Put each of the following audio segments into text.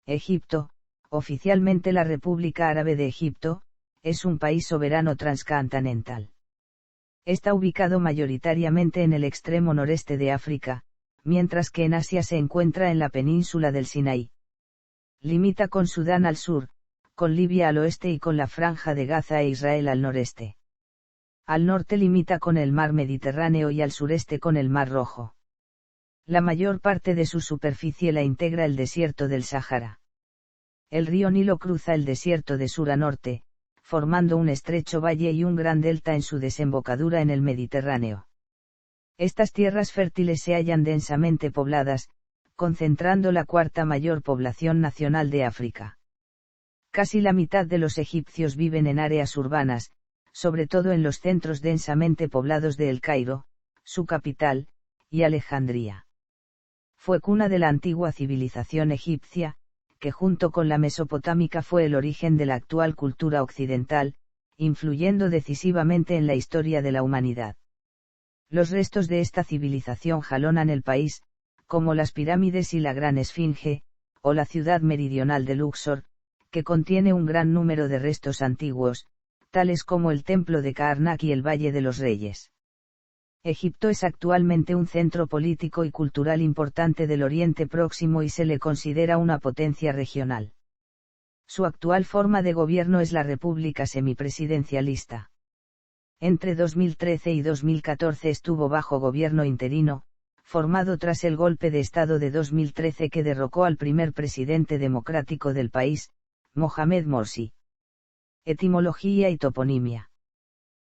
Egipto, oficialmente la República Árabe de Egipto, es un país soberano transcontinental. Está ubicado mayoritariamente en el extremo noreste de África, mientras que en Asia se encuentra en la península del Sinaí. Limita con Sudán al sur, con Libia al oeste y con la Franja de Gaza e Israel al noreste. Al norte limita con el mar Mediterráneo y al sureste con el mar Rojo. La mayor parte de su superficie la integra el desierto del Sáhara. El río Nilo cruza el desierto de sur a norte, formando un estrecho valle y un gran delta en su desembocadura en el Mediterráneo. Estas tierras fértiles se hallan densamente pobladas, concentrando la cuarta mayor población nacional de África. Casi la mitad de los egipcios viven en áreas urbanas, sobre todo en los centros densamente poblados de El Cairo, su capital, y Alejandría. Fue cuna de la antigua civilización egipcia, que junto con la mesopotámica fue el origen de la actual cultura occidental, influyendo decisivamente en la historia de la humanidad. Los restos de esta civilización jalonan el país, como las pirámides y la Gran Esfinge, o la ciudad meridional de Luxor, que contiene un gran número de restos antiguos, tales como el templo de Karnak y el Valle de los Reyes. Egipto es actualmente un centro político y cultural importante del Oriente Próximo y se le considera una potencia regional. Su actual forma de gobierno es la república semipresidencialista. Entre 2013 y 2014 estuvo bajo gobierno interino, formado tras el golpe de Estado de 2013 que derrocó al primer presidente democrático del país, Mohamed Morsi. Etimología y toponimia.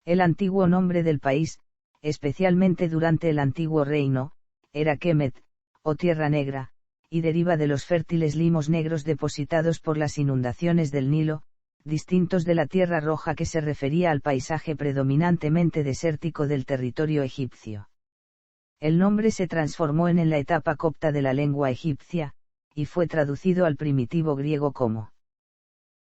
El antiguo nombre del país, especialmente durante el antiguo reino, era Kemet, o Tierra Negra, y deriva de los fértiles limos negros depositados por las inundaciones del Nilo, distintos de la Tierra Roja que se refería al paisaje predominantemente desértico del territorio egipcio. El nombre se transformó en la etapa copta de la lengua egipcia, y fue traducido al primitivo griego como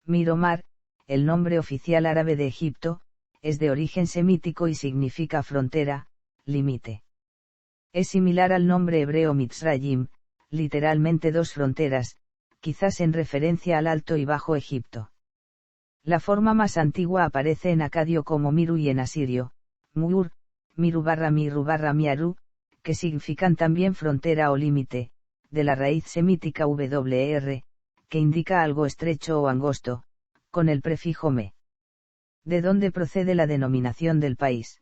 Miromar, el nombre oficial árabe de Egipto, es de origen semítico y significa frontera, límite. Es similar al nombre hebreo Mitzrayim, literalmente dos fronteras, quizás en referencia al Alto y Bajo Egipto. La forma más antigua aparece en acadio como Miru y en asirio, Mur, Miru barra Miaru, que significan también frontera o límite, de la raíz semítica WR, que indica algo estrecho o angosto, con el prefijo me. ¿De dónde procede la denominación del país?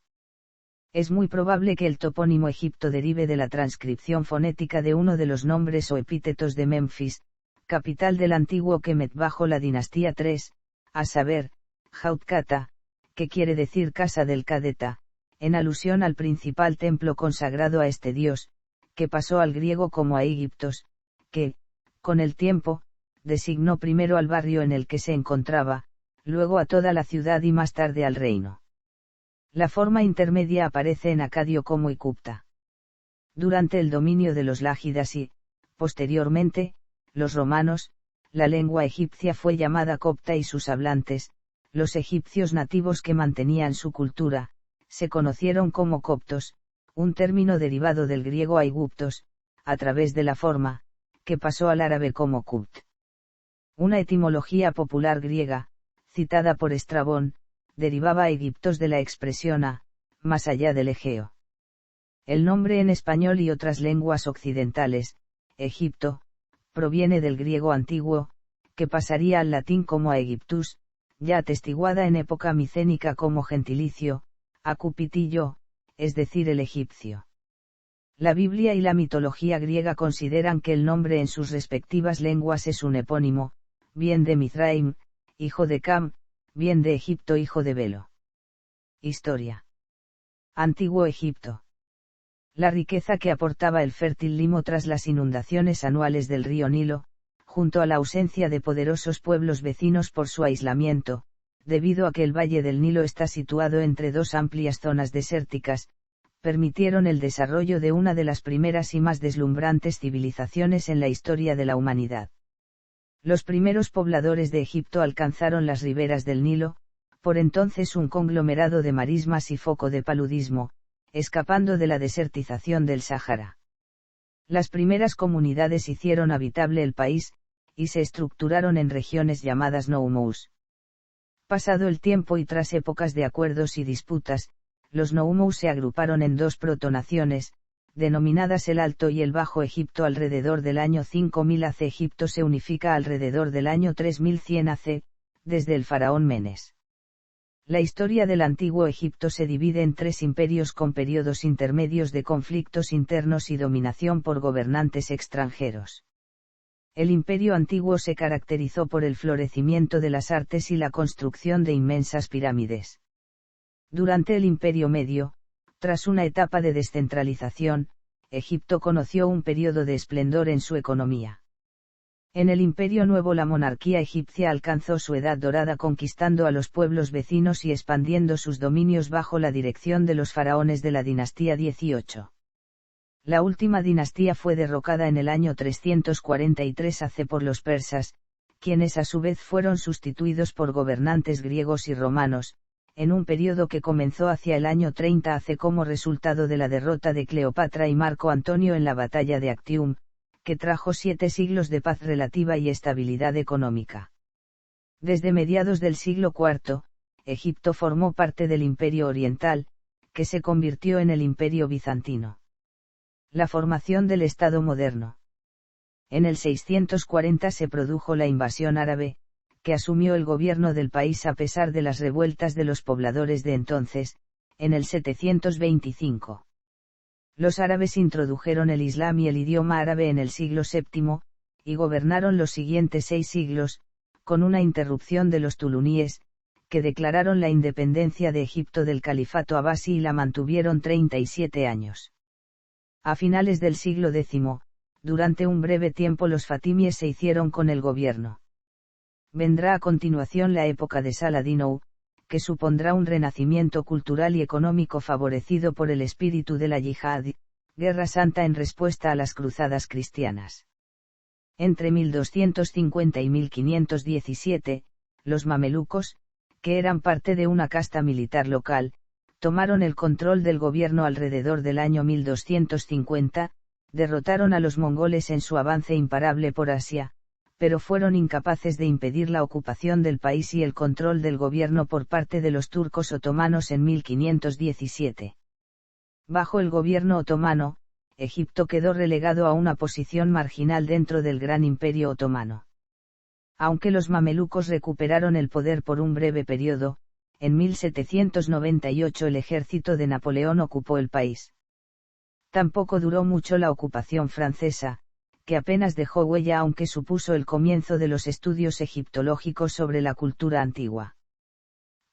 Es muy probable que el topónimo Egipto derive de la transcripción fonética de uno de los nombres o epítetos de Memphis, capital del antiguo Kemet bajo la dinastía III, a saber, Jautkata, que quiere decir casa del Kadeta, en alusión al principal templo consagrado a este dios, que pasó al griego como a Egiptos, que, con el tiempo, designó primero al barrio en el que se encontraba, luego a toda la ciudad y más tarde al reino. La forma intermedia aparece en acadio como Icupta. Durante el dominio de los lágidas y, posteriormente, los romanos, la lengua egipcia fue llamada copta y sus hablantes, los egipcios nativos que mantenían su cultura, se conocieron como coptos, un término derivado del griego aiguptos, a través de la forma, que pasó al árabe como kupt. Una etimología popular griega, citada por Estrabón, derivaba a egiptos de la expresión a, más allá del Egeo. El nombre en español y otras lenguas occidentales, Egipto, proviene del griego antiguo, que pasaría al latín como Aegyptus, ya atestiguada en época micénica como gentilicio, acupitillo, es decir el egipcio. La Biblia y la mitología griega consideran que el nombre en sus respectivas lenguas es un epónimo, bien de Mizraim, hijo de Cam, bien de Egipto hijo de Belo. Historia. Antiguo Egipto. La riqueza que aportaba el fértil limo tras las inundaciones anuales del río Nilo, junto a la ausencia de poderosos pueblos vecinos por su aislamiento, debido a que el valle del Nilo está situado entre dos amplias zonas desérticas, permitieron el desarrollo de una de las primeras y más deslumbrantes civilizaciones en la historia de la humanidad. Los primeros pobladores de Egipto alcanzaron las riberas del Nilo, por entonces un conglomerado de marismas y foco de paludismo, escapando de la desertización del Sáhara. Las primeras comunidades hicieron habitable el país, y se estructuraron en regiones llamadas noumous. Pasado el tiempo y tras épocas de acuerdos y disputas, los noumous se agruparon en dos protonaciones, denominadas el Alto y el Bajo Egipto alrededor del año 5000 AC. Egipto se unifica alrededor del año 3100 AC, desde el faraón Menes. La historia del antiguo Egipto se divide en tres imperios con periodos intermedios de conflictos internos y dominación por gobernantes extranjeros. El imperio antiguo se caracterizó por el florecimiento de las artes y la construcción de inmensas pirámides. Durante el Imperio Medio, tras una etapa de descentralización, Egipto conoció un periodo de esplendor en su economía. En el Imperio Nuevo la monarquía egipcia alcanzó su edad dorada conquistando a los pueblos vecinos y expandiendo sus dominios bajo la dirección de los faraones de la dinastía 18. La última dinastía fue derrocada en el año 343 AC por los persas, quienes a su vez fueron sustituidos por gobernantes griegos y romanos, en un periodo que comenzó hacia el año 30 AC como resultado de la derrota de Cleopatra y Marco Antonio en la batalla de Actium, que trajo 7 siglos de paz relativa y estabilidad económica. Desde mediados del siglo IV, Egipto formó parte del Imperio Oriental, que se convirtió en el Imperio Bizantino. La formación del Estado moderno. En el 640 se produjo la invasión árabe, que asumió el gobierno del país a pesar de las revueltas de los pobladores de entonces, en el 725. Los árabes introdujeron el Islam y el idioma árabe en el siglo VII, y gobernaron los siguientes 6 siglos, con una interrupción de los tuluníes, que declararon la independencia de Egipto del califato abasí y la mantuvieron 37 años. A finales del siglo X, durante un breve tiempo los fatimíes se hicieron con el gobierno. Vendrá a continuación la época de Saladino, que supondrá un renacimiento cultural y económico favorecido por el espíritu de la yihad, guerra santa en respuesta a las cruzadas cristianas. Entre 1250 y 1517, los mamelucos, que eran parte de una casta militar local, tomaron el control del gobierno alrededor del año 1250, derrotaron a los mongoles en su avance imparable por Asia, pero fueron incapaces de impedir la ocupación del país y el control del gobierno por parte de los turcos otomanos en 1517. Bajo el gobierno otomano, Egipto quedó relegado a una posición marginal dentro del Gran Imperio Otomano. Aunque los mamelucos recuperaron el poder por un breve periodo, en 1798 el ejército de Napoleón ocupó el país. Tampoco duró mucho la ocupación francesa, que apenas dejó huella aunque supuso el comienzo de los estudios egiptológicos sobre la cultura antigua.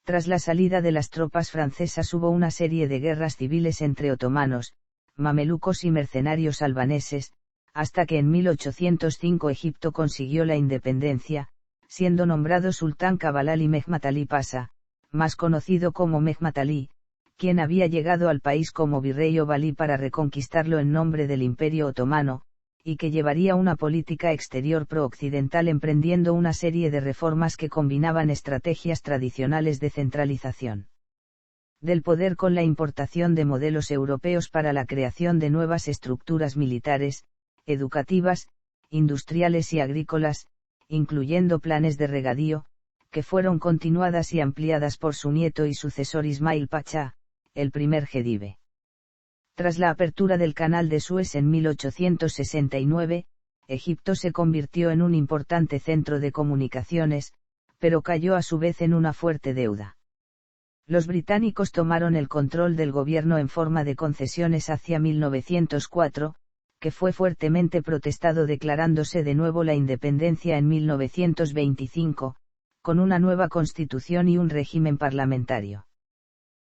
Tras la salida de las tropas francesas hubo una serie de guerras civiles entre otomanos, mamelucos y mercenarios albaneses, hasta que en 1805 Egipto consiguió la independencia, siendo nombrado sultán Kabalali Mehmet Ali Pasha, más conocido como Mehmet Ali, quien había llegado al país como virrey o valí para reconquistarlo en nombre del Imperio Otomano, y que llevaría una política exterior pro-occidental emprendiendo una serie de reformas que combinaban estrategias tradicionales de centralización del poder con la importación de modelos europeos para la creación de nuevas estructuras militares, educativas, industriales y agrícolas, incluyendo planes de regadío, que fueron continuadas y ampliadas por su nieto y sucesor Ismail Pasha, el primer jedive. Tras la apertura del Canal de Suez en 1869, Egipto se convirtió en un importante centro de comunicaciones, pero cayó a su vez en una fuerte deuda. Los británicos tomaron el control del gobierno en forma de concesiones hacia 1904, que fue fuertemente protestado declarándose de nuevo la independencia en 1925, con una nueva constitución y un régimen parlamentario.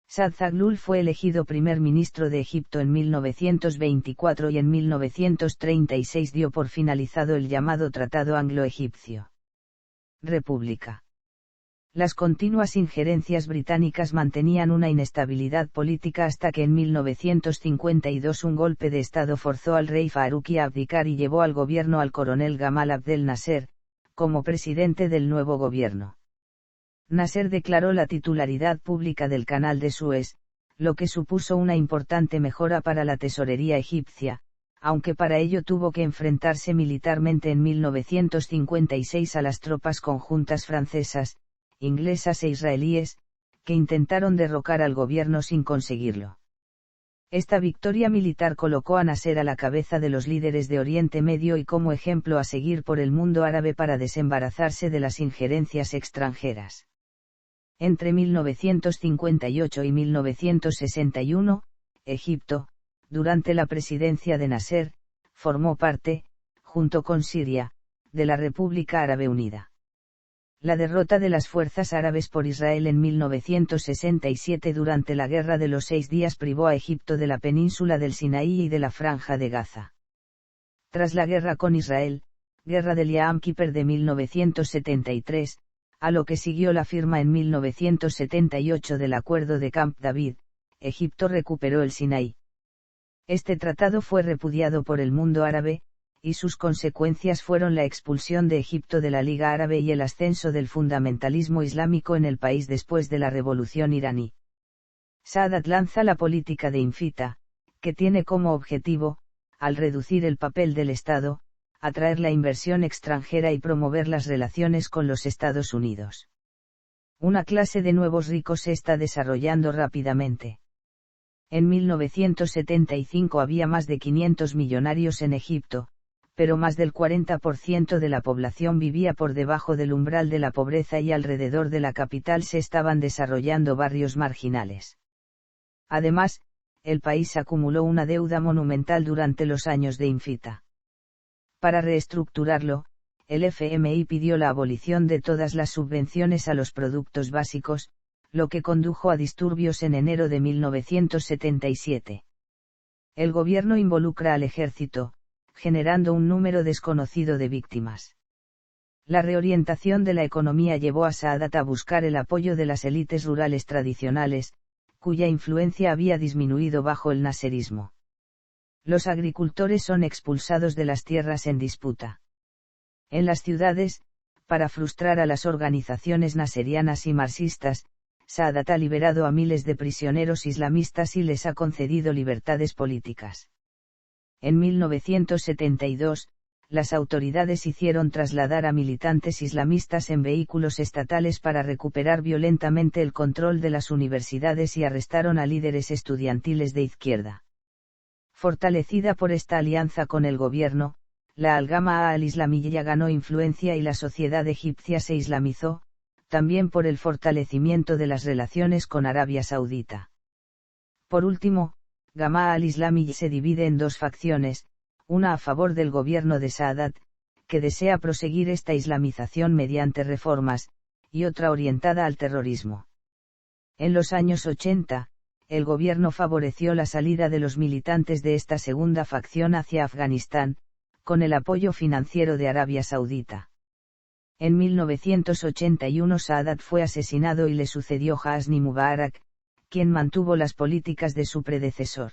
Saad Zaghloul fue elegido primer ministro de Egipto en 1924 y en 1936 dio por finalizado el llamado Tratado Anglo-Egipcio. República. Las continuas injerencias británicas mantenían una inestabilidad política hasta que en 1952 un golpe de Estado forzó al rey Faruqi a abdicar y llevó al gobierno al coronel Gamal Abdel Nasser, como presidente del nuevo gobierno. Nasser declaró la titularidad pública del Canal de Suez, lo que supuso una importante mejora para la tesorería egipcia, aunque para ello tuvo que enfrentarse militarmente en 1956 a las tropas conjuntas francesas, inglesas e israelíes, que intentaron derrocar al gobierno sin conseguirlo. Esta victoria militar colocó a Nasser a la cabeza de los líderes de Oriente Medio y como ejemplo a seguir por el mundo árabe para desembarazarse de las injerencias extranjeras. Entre 1958 y 1961, Egipto, durante la presidencia de Nasser, formó parte, junto con Siria, de la República Árabe Unida. La derrota de las fuerzas árabes por Israel en 1967 durante la Guerra de los 6 Días privó a Egipto de la península del Sinaí y de la Franja de Gaza. Tras la guerra con Israel, Guerra del Yom Kippur de 1973, a lo que siguió la firma en 1978 del Acuerdo de Camp David, Egipto recuperó el Sinaí. Este tratado fue repudiado por el mundo árabe, y sus consecuencias fueron la expulsión de Egipto de la Liga Árabe y el ascenso del fundamentalismo islámico en el país después de la revolución iraní. Sadat lanza la política de Infita, que tiene como objetivo, al reducir el papel del Estado, atraer la inversión extranjera y promover las relaciones con los Estados Unidos. Una clase de nuevos ricos se está desarrollando rápidamente. En 1975 había más de 500 millonarios en Egipto, pero más del 40% de la población vivía por debajo del umbral de la pobreza y alrededor de la capital se estaban desarrollando barrios marginales. Además, el país acumuló una deuda monumental durante los años de Infita. Para reestructurarlo, el FMI pidió la abolición de todas las subvenciones a los productos básicos, lo que condujo a disturbios en enero de 1977. El gobierno involucra al ejército, generando un número desconocido de víctimas. La reorientación de la economía llevó a Sadat a buscar el apoyo de las élites rurales tradicionales, cuya influencia había disminuido bajo el naserismo. Los agricultores son expulsados de las tierras en disputa. En las ciudades, para frustrar a las organizaciones naserianas y marxistas, Sadat ha liberado a miles de prisioneros islamistas y les ha concedido libertades políticas. En 1972, las autoridades hicieron trasladar a militantes islamistas en vehículos estatales para recuperar violentamente el control de las universidades y arrestaron a líderes estudiantiles de izquierda. Fortalecida por esta alianza con el gobierno, la Al-Gama al-Islamiyya ganó influencia y la sociedad egipcia se islamizó, también por el fortalecimiento de las relaciones con Arabia Saudita. Por último, Gama al-Islamiyya se divide en dos facciones, una a favor del gobierno de Sadat, que desea proseguir esta islamización mediante reformas, y otra orientada al terrorismo. En los años 80, el gobierno favoreció la salida de los militantes de esta segunda facción hacia Afganistán, con el apoyo financiero de Arabia Saudita. En 1981 Sadat fue asesinado y le sucedió Hosni Mubarak, quien mantuvo las políticas de su predecesor.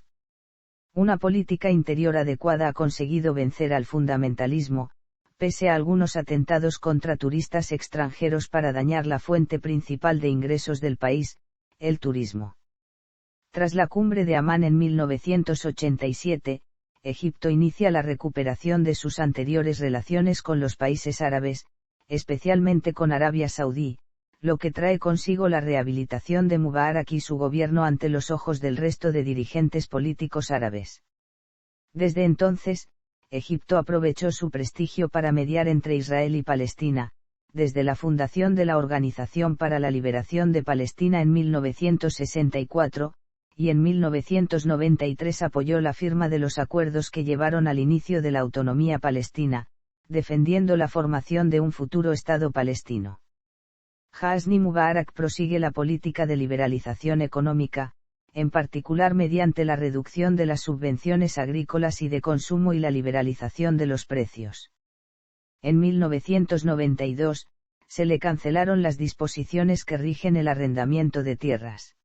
Una política interior adecuada ha conseguido vencer al fundamentalismo, pese a algunos atentados contra turistas extranjeros para dañar la fuente principal de ingresos del país, el turismo. Tras la cumbre de Amán en 1987, Egipto inicia la recuperación de sus anteriores relaciones con los países árabes, especialmente con Arabia Saudí, lo que trae consigo la rehabilitación de Mubarak y su gobierno ante los ojos del resto de dirigentes políticos árabes. Desde entonces, Egipto aprovechó su prestigio para mediar entre Israel y Palestina, desde la fundación de la Organización para la Liberación de Palestina en 1964, y en 1993 apoyó la firma de los acuerdos que llevaron al inicio de la autonomía palestina, defendiendo la formación de un futuro Estado palestino. Hosni Mubarak prosigue la política de liberalización económica, en particular mediante la reducción de las subvenciones agrícolas y de consumo y la liberalización de los precios. En 1992, se le cancelaron las disposiciones que rigen el arrendamiento de tierras.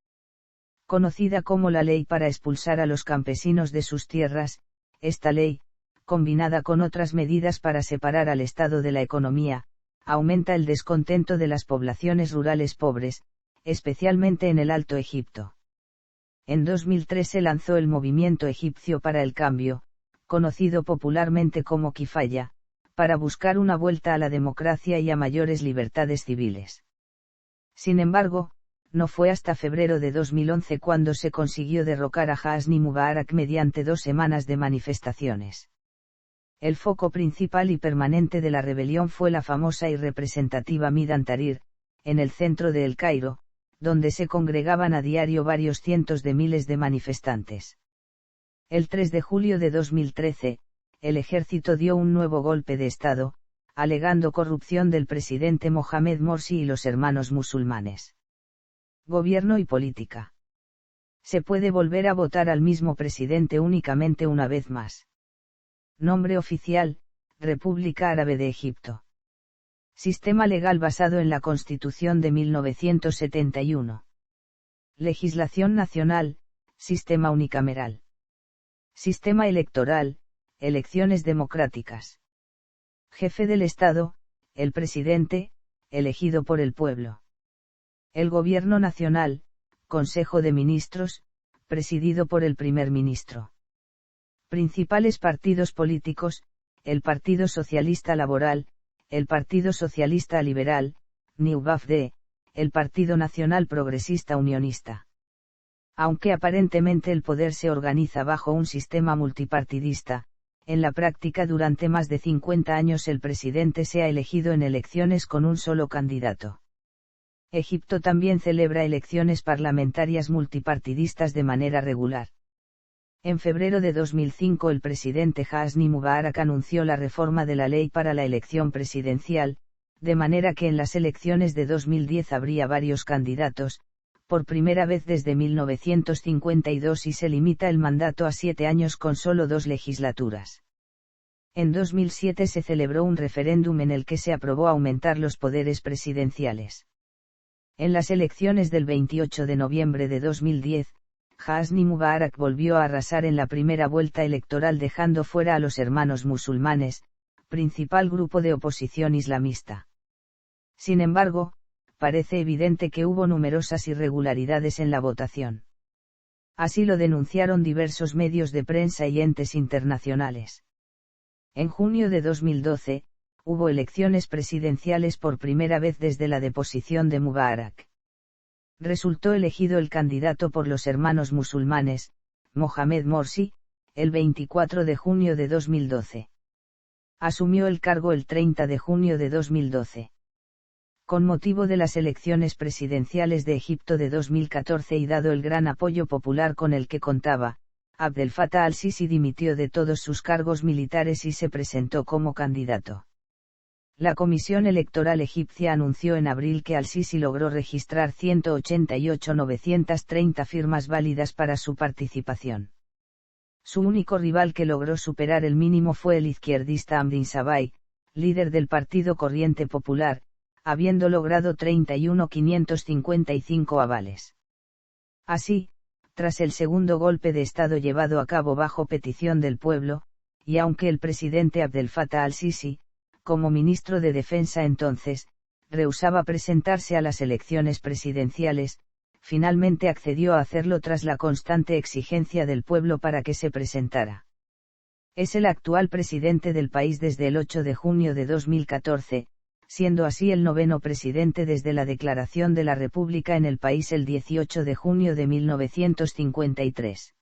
Conocida como la ley para expulsar a los campesinos de sus tierras, esta ley, combinada con otras medidas para separar al Estado de la economía, aumenta el descontento de las poblaciones rurales pobres, especialmente en el Alto Egipto. En 2003 se lanzó el Movimiento Egipcio para el Cambio, conocido popularmente como Kifaya, para buscar una vuelta a la democracia y a mayores libertades civiles. Sin embargo, no fue hasta febrero de 2011 cuando se consiguió derrocar a Hosni Mubarak mediante 2 semanas de manifestaciones. El foco principal y permanente de la rebelión fue la famosa y representativa Midan Tahrir, en el centro de El Cairo, donde se congregaban a diario varios cientos de miles de manifestantes. El 3 de julio de 2013, el ejército dio un nuevo golpe de Estado, alegando corrupción del presidente Mohamed Morsi y los hermanos musulmanes. Gobierno y política. Se puede volver a votar al mismo presidente únicamente una vez más. Nombre oficial: República Árabe de Egipto. Sistema legal basado en la Constitución de 1971. Legislación nacional: sistema unicameral. Sistema electoral: elecciones democráticas. Jefe del Estado: el presidente, elegido por el pueblo. El Gobierno Nacional: Consejo de Ministros, presidido por el primer ministro. Principales partidos políticos: el Partido Socialista Laboral, el Partido Socialista Liberal, NEU-BAFD, el Partido Nacional Progresista Unionista. Aunque aparentemente el poder se organiza bajo un sistema multipartidista, en la práctica durante más de 50 años el presidente se ha elegido en elecciones con un solo candidato. Egipto también celebra elecciones parlamentarias multipartidistas de manera regular. En febrero de 2005 el presidente Hosni Mubarak anunció la reforma de la ley para la elección presidencial, de manera que en las elecciones de 2010 habría varios candidatos, por primera vez desde 1952, y se limita el mandato a 7 años con solo 2 legislaturas. En 2007 se celebró un referéndum en el que se aprobó aumentar los poderes presidenciales. En las elecciones del 28 de noviembre de 2010, Hosni Mubarak volvió a arrasar en la primera vuelta electoral dejando fuera a los hermanos musulmanes, principal grupo de oposición islamista. Sin embargo, parece evidente que hubo numerosas irregularidades en la votación. Así lo denunciaron diversos medios de prensa y entes internacionales. En junio de 2012, hubo elecciones presidenciales por primera vez desde la deposición de Mubarak. Resultó elegido el candidato por los hermanos musulmanes, Mohamed Morsi, el 24 de junio de 2012. Asumió el cargo el 30 de junio de 2012. Con motivo de las elecciones presidenciales de Egipto de 2014 y dado el gran apoyo popular con el que contaba, Abdel Fattah al-Sisi dimitió de todos sus cargos militares y se presentó como candidato. La Comisión Electoral egipcia anunció en abril que al-Sisi logró registrar 188.930 firmas válidas para su participación. Su único rival que logró superar el mínimo fue el izquierdista Hamdin Sabai, líder del Partido Corriente Popular, habiendo logrado 31.555 avales. Así, tras el segundo golpe de Estado llevado a cabo bajo petición del pueblo, y aunque el presidente Abdel Fattah al-Sisi, como ministro de Defensa entonces, rehusaba presentarse a las elecciones presidenciales, finalmente accedió a hacerlo tras la constante exigencia del pueblo para que se presentara. Es el actual presidente del país desde el 8 de junio de 2014, siendo así el 9º presidente desde la declaración de la República en el país el 18 de junio de 1953.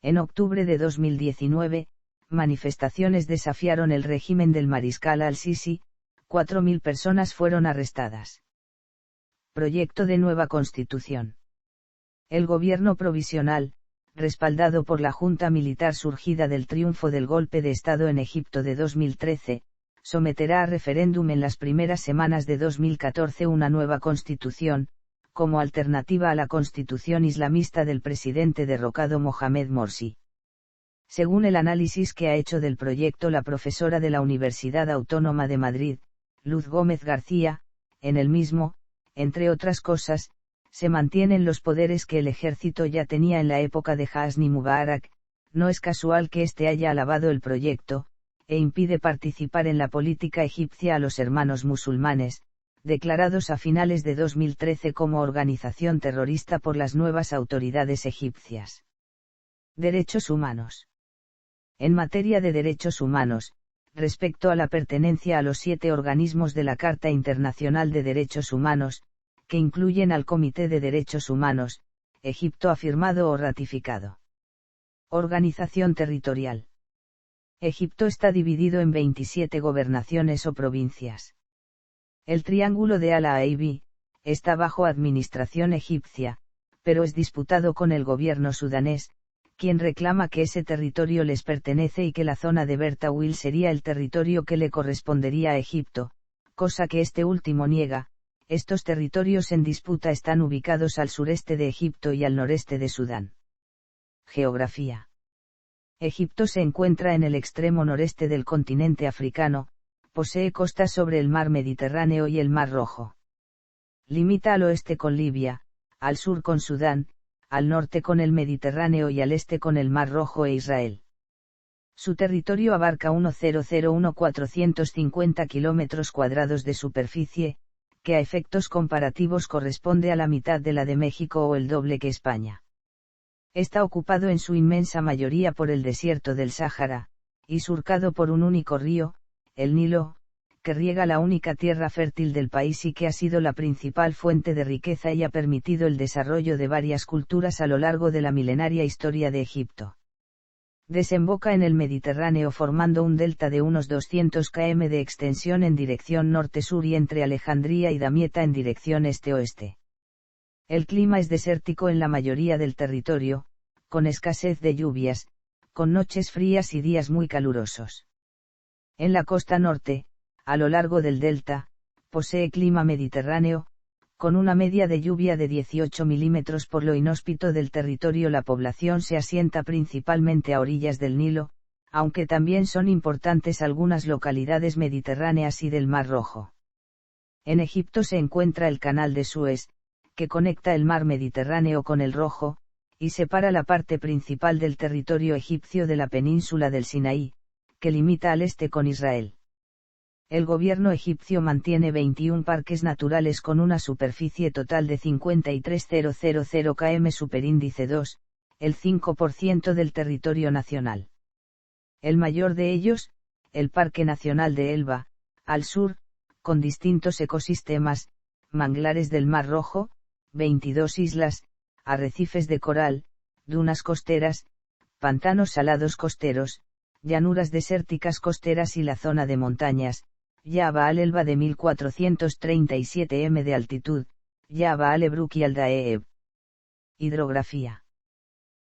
En octubre de 2019, manifestaciones desafiaron el régimen del mariscal al-Sisi, 4.000 personas fueron arrestadas. Proyecto de nueva Constitución. El gobierno provisional, respaldado por la junta militar surgida del triunfo del golpe de Estado en Egipto de 2013, someterá a referéndum en las primeras semanas de 2014 una nueva constitución, como alternativa a la constitución islamista del presidente derrocado Mohamed Morsi. Según el análisis que ha hecho del proyecto la profesora de la Universidad Autónoma de Madrid, Luz Gómez García, en el mismo, entre otras cosas, se mantienen los poderes que el ejército ya tenía en la época de Hosni Mubarak. No es casual que éste haya alabado el proyecto, e impide participar en la política egipcia a los hermanos musulmanes, declarados a finales de 2013 como organización terrorista por las nuevas autoridades egipcias. Derechos humanos. En materia de derechos humanos, respecto a la pertenencia a los 7 organismos de la Carta Internacional de Derechos Humanos, que incluyen al Comité de Derechos Humanos, Egipto ha firmado o ratificado. Organización territorial. Egipto está dividido en 27 gobernaciones o provincias. El Triángulo de Al-Aibi está bajo administración egipcia, pero es disputado con el gobierno sudanés, quien reclama que ese territorio les pertenece y que la zona de Bertawil sería el territorio que le correspondería a Egipto, cosa que este último niega. Estos territorios en disputa están ubicados al sureste de Egipto y al noreste de Sudán. Geografía. Egipto se encuentra en el extremo noreste del continente africano, posee costas sobre el mar Mediterráneo y el mar Rojo. Limita al oeste con Libia, al sur con Sudán, al norte con el Mediterráneo y al este con el mar Rojo e Israel. Su territorio abarca 1,01450 kilómetros cuadrados de superficie, que a efectos comparativos corresponde a la mitad de la de México o el doble que España. Está ocupado en su inmensa mayoría por el desierto del Sáhara, y surcado por un único río, el Nilo, que riega la única tierra fértil del país y que ha sido la principal fuente de riqueza y ha permitido el desarrollo de varias culturas a lo largo de la milenaria historia de Egipto. Desemboca en el Mediterráneo formando un delta de unos 200 km de extensión en dirección norte-sur y entre Alejandría y Damieta en dirección este-oeste. El clima es desértico en la mayoría del territorio, con escasez de lluvias, con noches frías y días muy calurosos. En la costa norte, a lo largo del delta, posee clima mediterráneo, con una media de lluvia de 18 milímetros por lo inhóspito del territorio. La población se asienta principalmente a orillas del Nilo, aunque también son importantes algunas localidades mediterráneas y del Mar Rojo. En Egipto se encuentra el Canal de Suez, que conecta el mar Mediterráneo con el Rojo, y separa la parte principal del territorio egipcio de la península del Sinaí, que limita al este con Israel. El gobierno egipcio mantiene 21 parques naturales con una superficie total de 53.000 km superíndice 2, el 5% del territorio nacional. El mayor de ellos, el Parque Nacional de Elba, al sur, con distintos ecosistemas, manglares del Mar Rojo, 22 islas, arrecifes de coral, dunas costeras, pantanos salados costeros, llanuras desérticas costeras y la zona de montañas, Jabal al-Elba de 1437 m de altitud, Jabal al-Ebruk y al-Daeb. Hidrografía.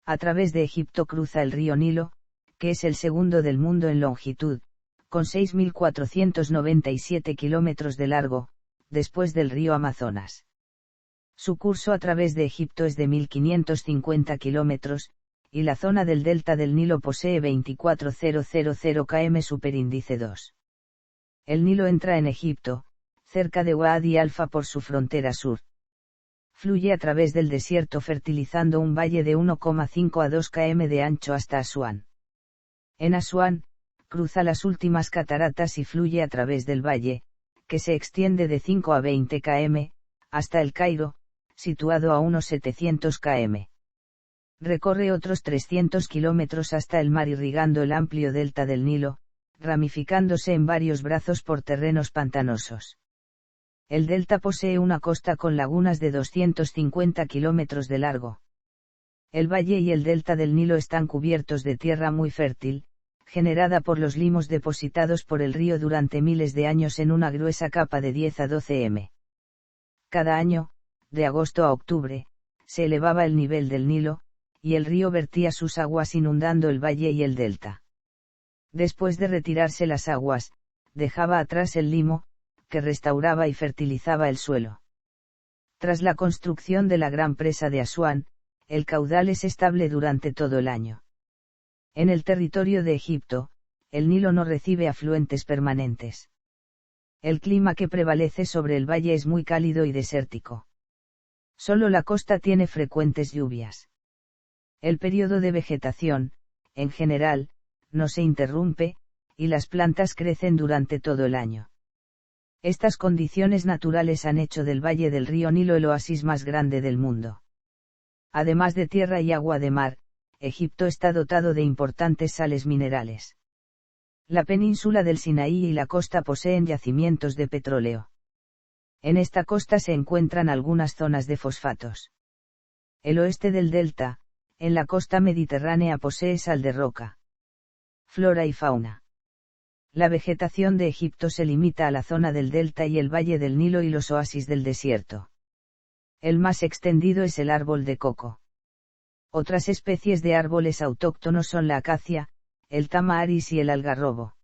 A través de Egipto cruza el río Nilo, que es el segundo del mundo en longitud, con 6.497 kilómetros de largo, después del río Amazonas. Su curso a través de Egipto es de 1.550 kilómetros, y la zona del delta del Nilo posee 24.000 km superíndice 2. El Nilo entra en Egipto, cerca de Wadi Alfa por su frontera sur. Fluye a través del desierto fertilizando un valle de 1,5 a 2 km de ancho hasta Asuán. En Asuán, cruza las últimas cataratas y fluye a través del valle, que se extiende de 5 a 20 km, hasta el Cairo, situado a unos 700 km. Recorre otros 300 kilómetros hasta el mar irrigando el amplio delta del Nilo, ramificándose en varios brazos por terrenos pantanosos. El delta posee una costa con lagunas de 250 kilómetros de largo. El valle y el delta del Nilo están cubiertos de tierra muy fértil, generada por los limos depositados por el río durante miles de años en una gruesa capa de 10 a 12 m. Cada año, de agosto a octubre, se elevaba el nivel del Nilo, y el río vertía sus aguas inundando el valle y el delta. Después de retirarse las aguas, dejaba atrás el limo, que restauraba y fertilizaba el suelo. Tras la construcción de la gran presa de Asuán, el caudal es estable durante todo el año. En el territorio de Egipto, el Nilo no recibe afluentes permanentes. El clima que prevalece sobre el valle es muy cálido y desértico. Solo la costa tiene frecuentes lluvias. El periodo de vegetación, en general, no se interrumpe, y las plantas crecen durante todo el año. Estas condiciones naturales han hecho del valle del río Nilo el oasis más grande del mundo. Además de tierra y agua de mar, Egipto está dotado de importantes sales minerales. La península del Sinaí y la costa poseen yacimientos de petróleo. En esta costa se encuentran algunas zonas de fosfatos. El oeste del delta, en la costa mediterránea, posee sal de roca. Flora y fauna. La vegetación de Egipto se limita a la zona del delta y el valle del Nilo y los oasis del desierto. El más extendido es el árbol de coco. Otras especies de árboles autóctonos son la acacia, el tamaris y el algarrobo.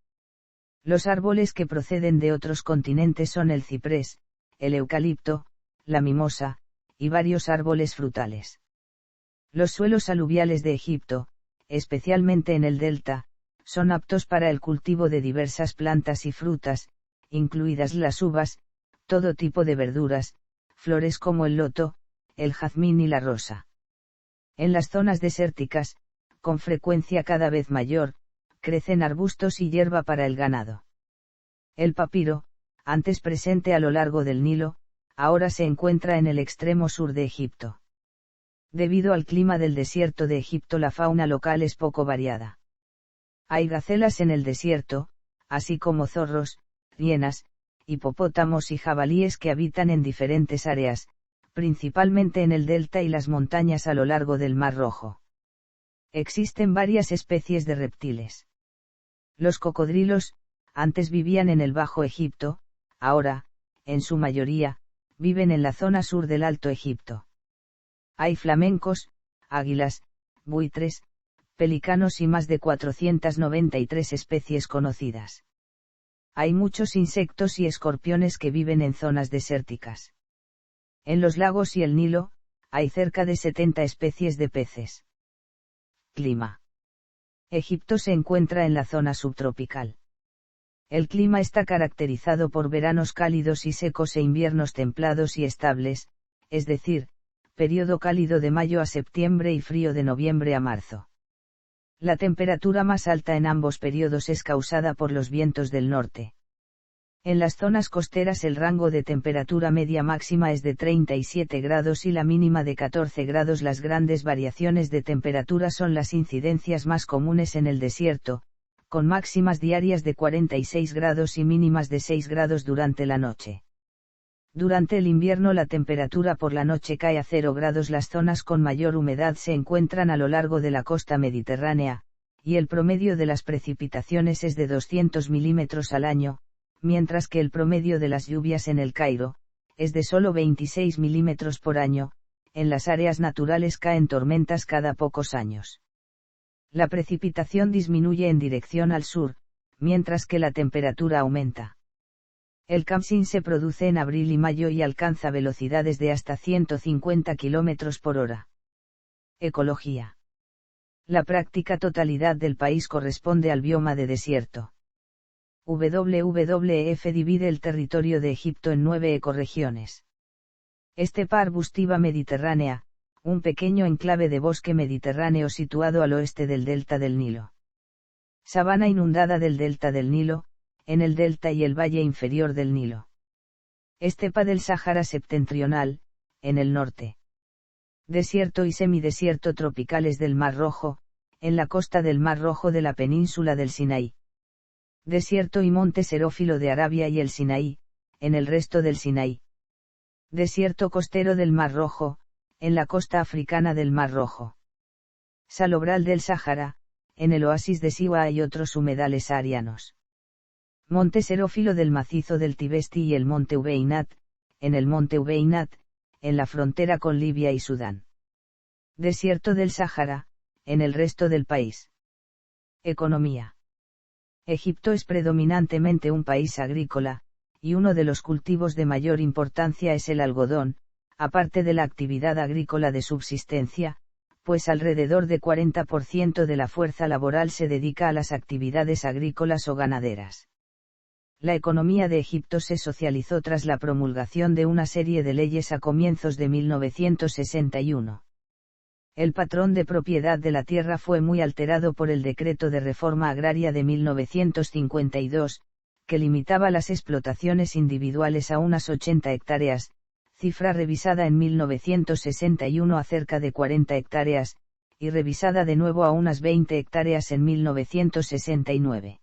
Los árboles que proceden de otros continentes son el ciprés, el eucalipto, la mimosa, y varios árboles frutales. Los suelos aluviales de Egipto, especialmente en el delta, son aptos para el cultivo de diversas plantas y frutas, incluidas las uvas, todo tipo de verduras, flores como el loto, el jazmín y la rosa. En las zonas desérticas, con frecuencia cada vez mayor, crecen arbustos y hierba para el ganado. El papiro, antes presente a lo largo del Nilo, ahora se encuentra en el extremo sur de Egipto. Debido al clima del desierto de Egipto, la fauna local es poco variada. Hay gacelas en el desierto, así como zorros, hienas, hipopótamos y jabalíes que habitan en diferentes áreas, principalmente en el delta y las montañas a lo largo del Mar Rojo. Existen varias especies de reptiles. Los cocodrilos, antes vivían en el Bajo Egipto, ahora, en su mayoría, viven en la zona sur del Alto Egipto. Hay flamencos, águilas, buitres, pelícanos y más de 493 especies conocidas. Hay muchos insectos y escorpiones que viven en zonas desérticas. En los lagos y el Nilo, hay cerca de 70 especies de peces. Clima. Egipto se encuentra en la zona subtropical. El clima está caracterizado por veranos cálidos y secos e inviernos templados y estables, es decir, periodo cálido de mayo a septiembre y frío de noviembre a marzo. La temperatura más alta en ambos periodos es causada por los vientos del norte. En las zonas costeras el rango de temperatura media máxima es de 37 grados y la mínima de 14 grados. Las grandes variaciones de temperatura son las incidencias más comunes en el desierto, con máximas diarias de 46 grados y mínimas de 6 grados durante la noche. Durante el invierno la temperatura por la noche cae a 0 grados. Las zonas con mayor humedad se encuentran a lo largo de la costa mediterránea, y el promedio de las precipitaciones es de 200 milímetros al año, mientras que el promedio de las lluvias en el Cairo, es de solo 26 milímetros por año. En las áreas naturales caen tormentas cada pocos años. La precipitación disminuye en dirección al sur, mientras que la temperatura aumenta. El Khamsin se produce en abril y mayo y alcanza velocidades de hasta 150 km por hora. Ecología. La práctica totalidad del país corresponde al bioma de desierto. WWF divide el territorio de Egipto en 9 ecorregiones. Estepa arbustiva mediterránea, un pequeño enclave de bosque mediterráneo situado al oeste del delta del Nilo. Sabana inundada del delta del Nilo, en el delta y el valle inferior del Nilo. Estepa del Sáhara septentrional, en el norte. Desierto y semidesierto tropicales del Mar Rojo, en la costa del Mar Rojo de la península del Sinaí. Desierto y monte xerófilo de Arabia y el Sinaí, en el resto del Sinaí. Desierto costero del Mar Rojo, en la costa africana del Mar Rojo. Salobral del Sáhara, en el oasis de Siwa y otros humedales saharianos. Monte xerófilo del macizo del Tibesti y el monte Ubeinat, en el monte Ubeinat, en la frontera con Libia y Sudán. Desierto del Sáhara, en el resto del país. Economía. Egipto es predominantemente un país agrícola, y uno de los cultivos de mayor importancia es el algodón, aparte de la actividad agrícola de subsistencia, pues alrededor de 40% de la fuerza laboral se dedica a las actividades agrícolas o ganaderas. La economía de Egipto se socializó tras la promulgación de una serie de leyes a comienzos de 1961. El patrón de propiedad de la tierra fue muy alterado por el Decreto de Reforma Agraria de 1952, que limitaba las explotaciones individuales a unas 80 hectáreas, cifra revisada en 1961 a cerca de 40 hectáreas, y revisada de nuevo a unas 20 hectáreas en 1969.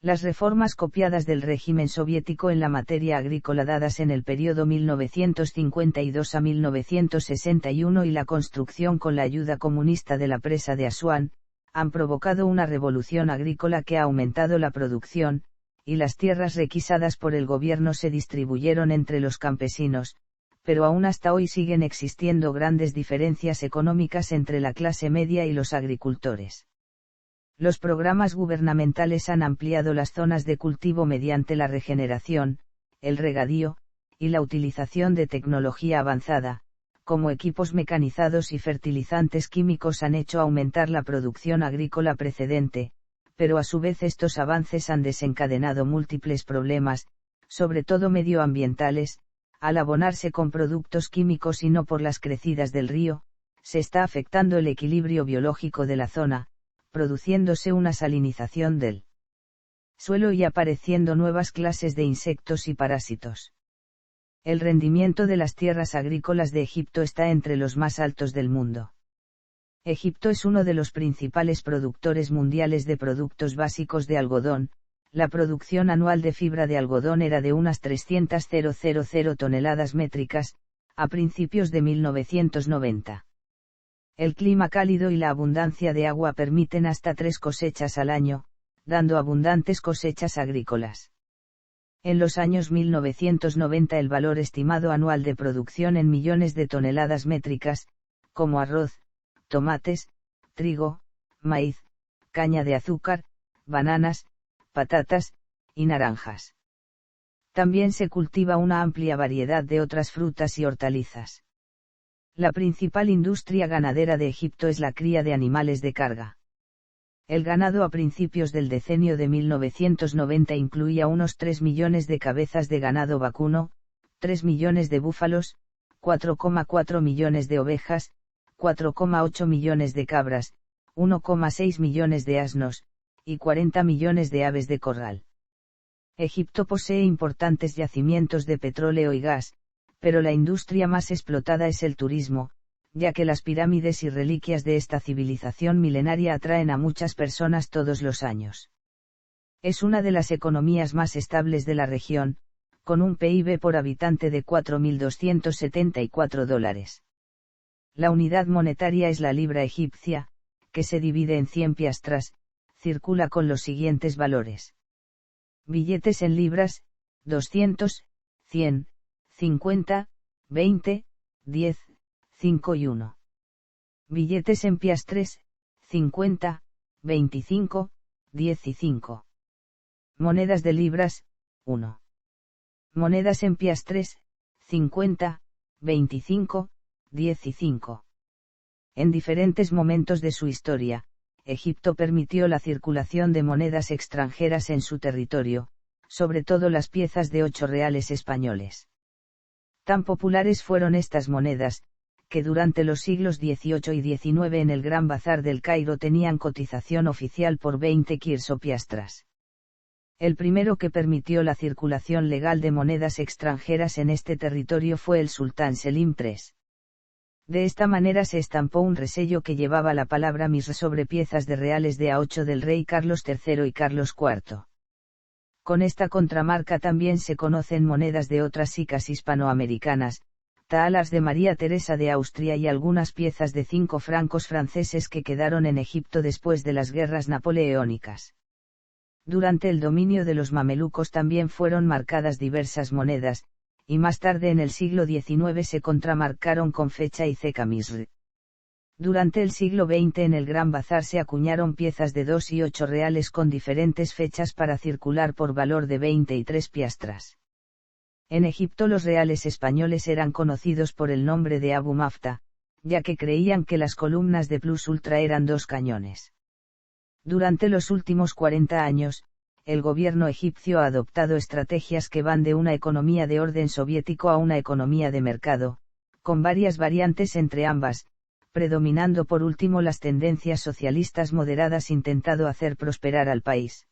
Las reformas copiadas del régimen soviético en la materia agrícola dadas en el periodo 1952 a 1961 y la construcción con la ayuda comunista de la presa de Asuán, han provocado una revolución agrícola que ha aumentado la producción, y las tierras requisadas por el gobierno se distribuyeron entre los campesinos, pero aún hasta hoy siguen existiendo grandes diferencias económicas entre la clase media y los agricultores. Los programas gubernamentales han ampliado las zonas de cultivo mediante la regeneración, el regadío, y la utilización de tecnología avanzada, como equipos mecanizados y fertilizantes químicos han hecho aumentar la producción agrícola precedente, pero a su vez estos avances han desencadenado múltiples problemas, sobre todo medioambientales, al abonarse con productos químicos y no por las crecidas del río, se está afectando el equilibrio biológico de la zona, produciéndose una salinización del suelo y apareciendo nuevas clases de insectos y parásitos. El rendimiento de las tierras agrícolas de Egipto está entre los más altos del mundo. Egipto es uno de los principales productores mundiales de productos básicos de algodón. La producción anual de fibra de algodón era de unas 300.000 toneladas métricas, a principios de 1990. El clima cálido y la abundancia de agua permiten hasta 3 cosechas al año, dando abundantes cosechas agrícolas. En los años 1990 el valor estimado anual de producción en millones de toneladas métricas, como arroz, tomates, trigo, maíz, caña de azúcar, bananas, patatas, y naranjas. También se cultiva una amplia variedad de otras frutas y hortalizas. La principal industria ganadera de Egipto es la cría de animales de carga. El ganado a principios del decenio de 1990 incluía unos 3 millones de cabezas de ganado vacuno, 3 millones de búfalos, 4,4 millones de ovejas, 4,8 millones de cabras, 1,6 millones de asnos, y 40 millones de aves de corral. Egipto posee importantes yacimientos de petróleo y gas, pero la industria más explotada es el turismo, ya que las pirámides y reliquias de esta civilización milenaria atraen a muchas personas todos los años. Es una de las economías más estables de la región, con un PIB por habitante de $4.274. La unidad monetaria es la libra egipcia, que se divide en 100 piastras, circula con los siguientes valores. Billetes en libras, 200, 100, 50, 20, 10, 5 y 1. Billetes en piastres, 50, 25, 10 y 5. Monedas de libras, 1. Monedas en piastres, 50, 25, 10 y 5. En diferentes momentos de su historia, Egipto permitió la circulación de monedas extranjeras en su territorio, sobre todo las piezas de 8 reales españoles. Tan populares fueron estas monedas, que durante los siglos XVIII y XIX en el Gran Bazar del Cairo tenían cotización oficial por 20 kirs o piastras. El primero que permitió la circulación legal de monedas extranjeras en este territorio fue el sultán Selim III. De esta manera se estampó un resello que llevaba la palabra Misr sobre piezas de reales de A8 del rey Carlos III y Carlos IV. Con esta contramarca también se conocen monedas de otras sicas hispanoamericanas, talars de María Teresa de Austria y algunas piezas de 5 francos franceses que quedaron en Egipto después de las guerras napoleónicas. Durante el dominio de los mamelucos también fueron marcadas diversas monedas, y más tarde en el siglo XIX se contramarcaron con fecha y ceca Misr. Durante el siglo XX en el Gran Bazar se acuñaron piezas de 2 y 8 reales con diferentes fechas para circular por valor de 20 y 3 piastras. En Egipto los reales españoles eran conocidos por el nombre de Abu Mafta, ya que creían que las columnas de plus ultra eran 2 cañones. Durante los últimos 40 años, el gobierno egipcio ha adoptado estrategias que van de una economía de orden soviético a una economía de mercado, con varias variantes entre ambas, predominando por último las tendencias socialistas moderadas intentando hacer prosperar al país.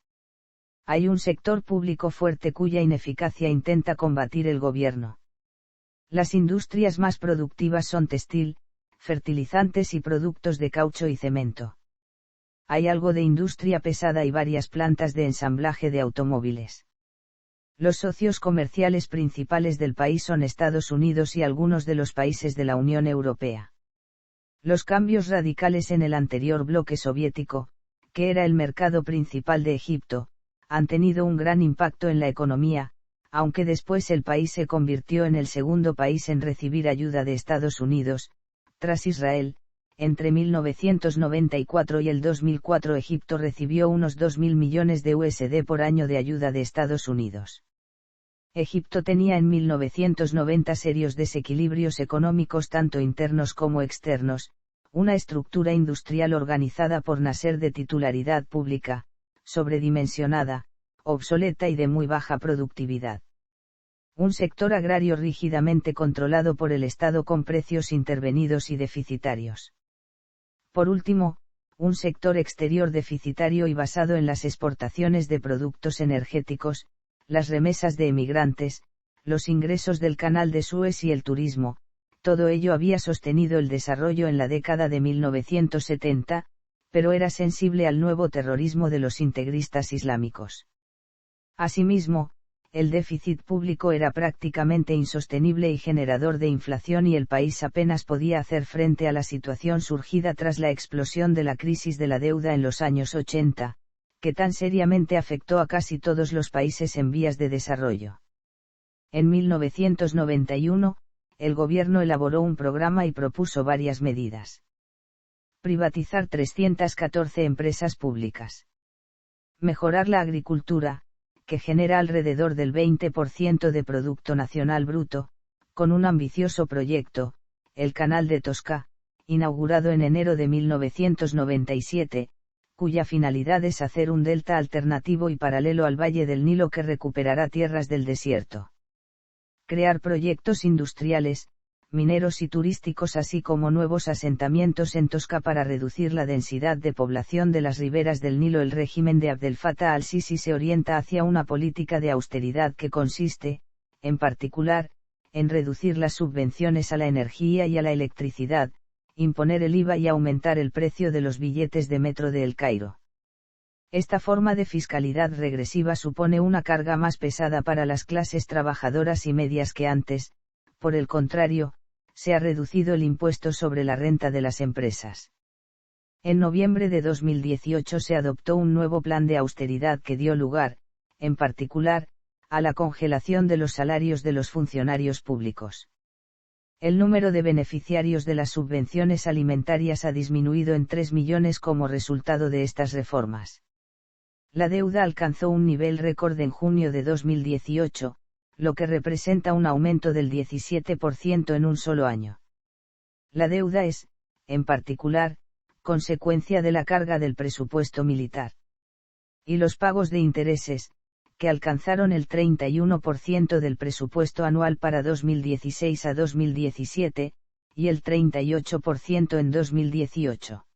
Hay un sector público fuerte cuya ineficacia intenta combatir el gobierno. Las industrias más productivas son textil, fertilizantes y productos de caucho y cemento. Hay algo de industria pesada y varias plantas de ensamblaje de automóviles. Los socios comerciales principales del país son Estados Unidos y algunos de los países de la Unión Europea. Los cambios radicales en el anterior bloque soviético, que era el mercado principal de Egipto, han tenido un gran impacto en la economía, aunque después el país se convirtió en el segundo país en recibir ayuda de Estados Unidos, tras Israel. Entre 1994 y el 2004 Egipto recibió unos 2.000 millones de USD por año de ayuda de Estados Unidos. Egipto tenía en 1990 serios desequilibrios económicos tanto internos como externos, una estructura industrial organizada por Nasser de titularidad pública, sobredimensionada, obsoleta y de muy baja productividad. Un sector agrario rígidamente controlado por el Estado con precios intervenidos y deficitarios. Por último, un sector exterior deficitario y basado en las exportaciones de productos energéticos, las remesas de emigrantes, los ingresos del Canal de Suez y el turismo, todo ello había sostenido el desarrollo en la década de 1970, pero era sensible al nuevo terrorismo de los integristas islámicos. Asimismo, el déficit público era prácticamente insostenible y generador de inflación y el país apenas podía hacer frente a la situación surgida tras la explosión de la crisis de la deuda en los años 80, que tan seriamente afectó a casi todos los países en vías de desarrollo. En 1991, el gobierno elaboró un programa y propuso varias medidas. Privatizar 314 empresas públicas. Mejorar la agricultura, que genera alrededor del 20% de Producto Nacional Bruto, con un ambicioso proyecto, el Canal de Tosca, inaugurado en enero de 1997, cuya finalidad es hacer un delta alternativo y paralelo al Valle del Nilo que recuperará tierras del desierto. Crear proyectos industriales, mineros y turísticos así como nuevos asentamientos en Tosca para reducir la densidad de población de las riberas del Nilo. El régimen de Abdel Fattah al-Sisi se orienta hacia una política de austeridad que consiste, en particular, en reducir las subvenciones a la energía y a la electricidad, imponer el IVA y aumentar el precio de los billetes de metro de El Cairo. Esta forma de fiscalidad regresiva supone una carga más pesada para las clases trabajadoras y medias que antes. Por el contrario, se ha reducido el impuesto sobre la renta de las empresas. En noviembre de 2018 se adoptó un nuevo plan de austeridad que dio lugar, en particular, a la congelación de los salarios de los funcionarios públicos. El número de beneficiarios de las subvenciones alimentarias ha disminuido en 3 millones como resultado de estas reformas. La deuda alcanzó un nivel récord en junio de 2018, lo que representa un aumento del 17% en un solo año. La deuda es, en particular, consecuencia de la carga del presupuesto militar. Y los pagos de intereses, que alcanzaron el 31% del presupuesto anual para 2016 a 2017, y el 38% en 2018.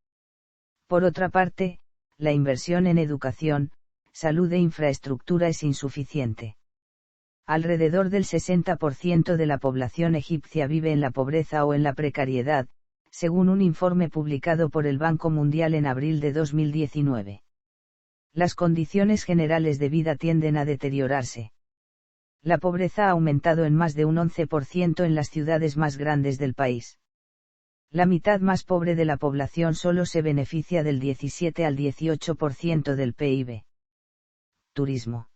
Por otra parte, la inversión en educación, salud e infraestructura es insuficiente. Alrededor del 60% de la población egipcia vive en la pobreza o en la precariedad, según un informe publicado por el Banco Mundial en abril de 2019. Las condiciones generales de vida tienden a deteriorarse. La pobreza ha aumentado en más de un 11% en las ciudades más grandes del país. La mitad más pobre de la población solo se beneficia del 17 al 18% del PIB. Turismo.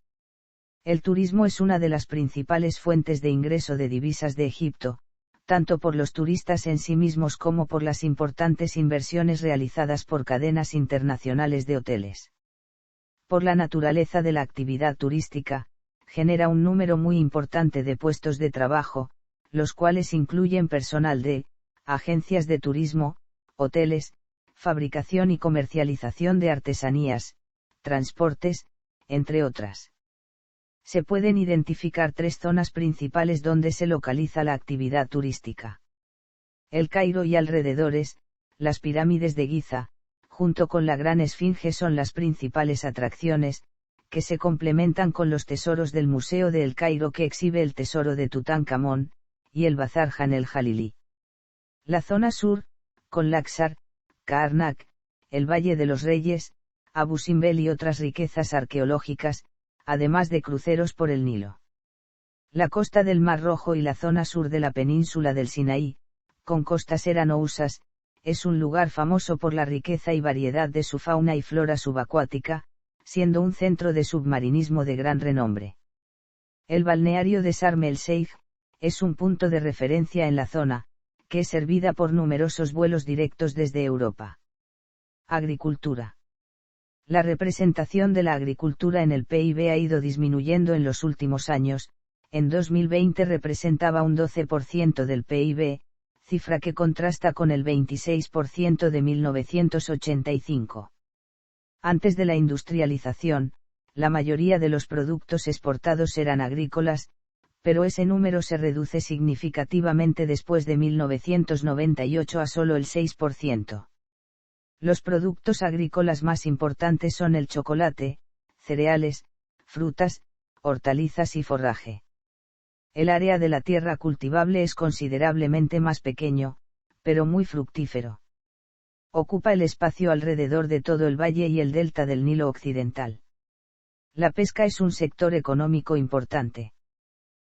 El turismo es una de las principales fuentes de ingreso de divisas de Egipto, tanto por los turistas en sí mismos como por las importantes inversiones realizadas por cadenas internacionales de hoteles. Por la naturaleza de la actividad turística, genera un número muy importante de puestos de trabajo, los cuales incluyen personal de agencias de turismo, hoteles, fabricación y comercialización de artesanías, transportes, entre otras. Se pueden identificar 3 zonas principales donde se localiza la actividad turística. El Cairo y alrededores, las pirámides de Giza, junto con la Gran Esfinge son las principales atracciones, que se complementan con los tesoros del Museo de El Cairo que exhibe el tesoro de Tutankamón, y el Bazar Jan el Jalili. La zona sur, con Laxar, Karnak, el Valle de los Reyes, Abu Simbel y otras riquezas arqueológicas, además de cruceros por el Nilo. La costa del Mar Rojo y la zona sur de la península del Sinaí, con costas herano-usas, es un lugar famoso por la riqueza y variedad de su fauna y flora subacuática, siendo un centro de submarinismo de gran renombre. El balneario de Sharm el-Sheikh es un punto de referencia en la zona, que es servida por numerosos vuelos directos desde Europa. Agricultura. La representación de la agricultura en el PIB ha ido disminuyendo en los últimos años. En 2020 representaba un 12% del PIB, cifra que contrasta con el 26% de 1985. Antes de la industrialización, la mayoría de los productos exportados eran agrícolas, pero ese número se reduce significativamente después de 1998 a solo el 6%. Los productos agrícolas más importantes son el chocolate, cereales, frutas, hortalizas y forraje. El área de la tierra cultivable es considerablemente más pequeño, pero muy fructífero. Ocupa el espacio alrededor de todo el valle y el delta del Nilo occidental. La pesca es un sector económico importante.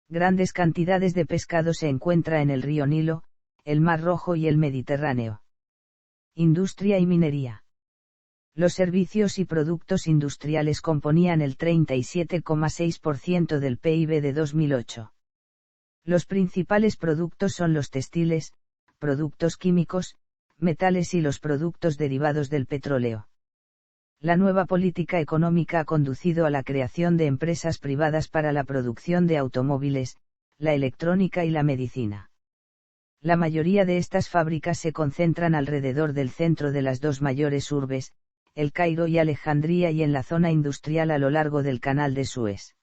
Grandes cantidades de pescado se encuentra en el río Nilo, el Mar Rojo y el Mediterráneo. Industria y minería. Los servicios y productos industriales componían el 37,6% del PIB de 2008. Los principales productos son los textiles, productos químicos, metales y los productos derivados del petróleo. La nueva política económica ha conducido a la creación de empresas privadas para la producción de automóviles, la electrónica y la medicina. La mayoría de estas fábricas se concentran alrededor del centro de las dos mayores urbes, El Cairo y Alejandría, y en la zona industrial a lo largo del Canal de Suez.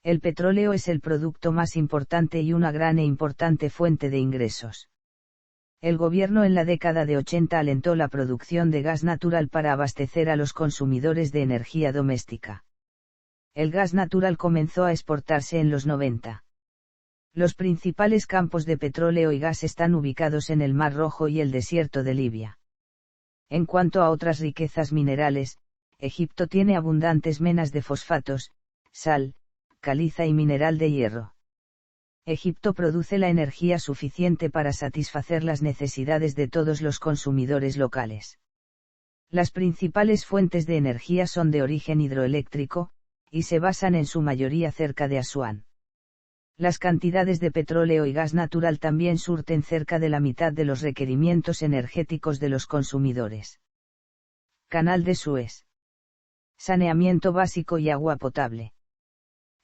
El petróleo es el producto más importante y una gran e importante fuente de ingresos. El gobierno en la década de 80 alentó la producción de gas natural para abastecer a los consumidores de energía doméstica. El gas natural comenzó a exportarse en los 90. Los principales campos de petróleo y gas están ubicados en el Mar Rojo y el desierto de Libia. En cuanto a otras riquezas minerales, Egipto tiene abundantes menas de fosfatos, sal, caliza y mineral de hierro. Egipto produce la energía suficiente para satisfacer las necesidades de todos los consumidores locales. Las principales fuentes de energía son de origen hidroeléctrico, y se basan en su mayoría cerca de Asuán. Las cantidades de petróleo y gas natural también surten cerca de la mitad de los requerimientos energéticos de los consumidores. Canal de Suez. Saneamiento básico y agua potable.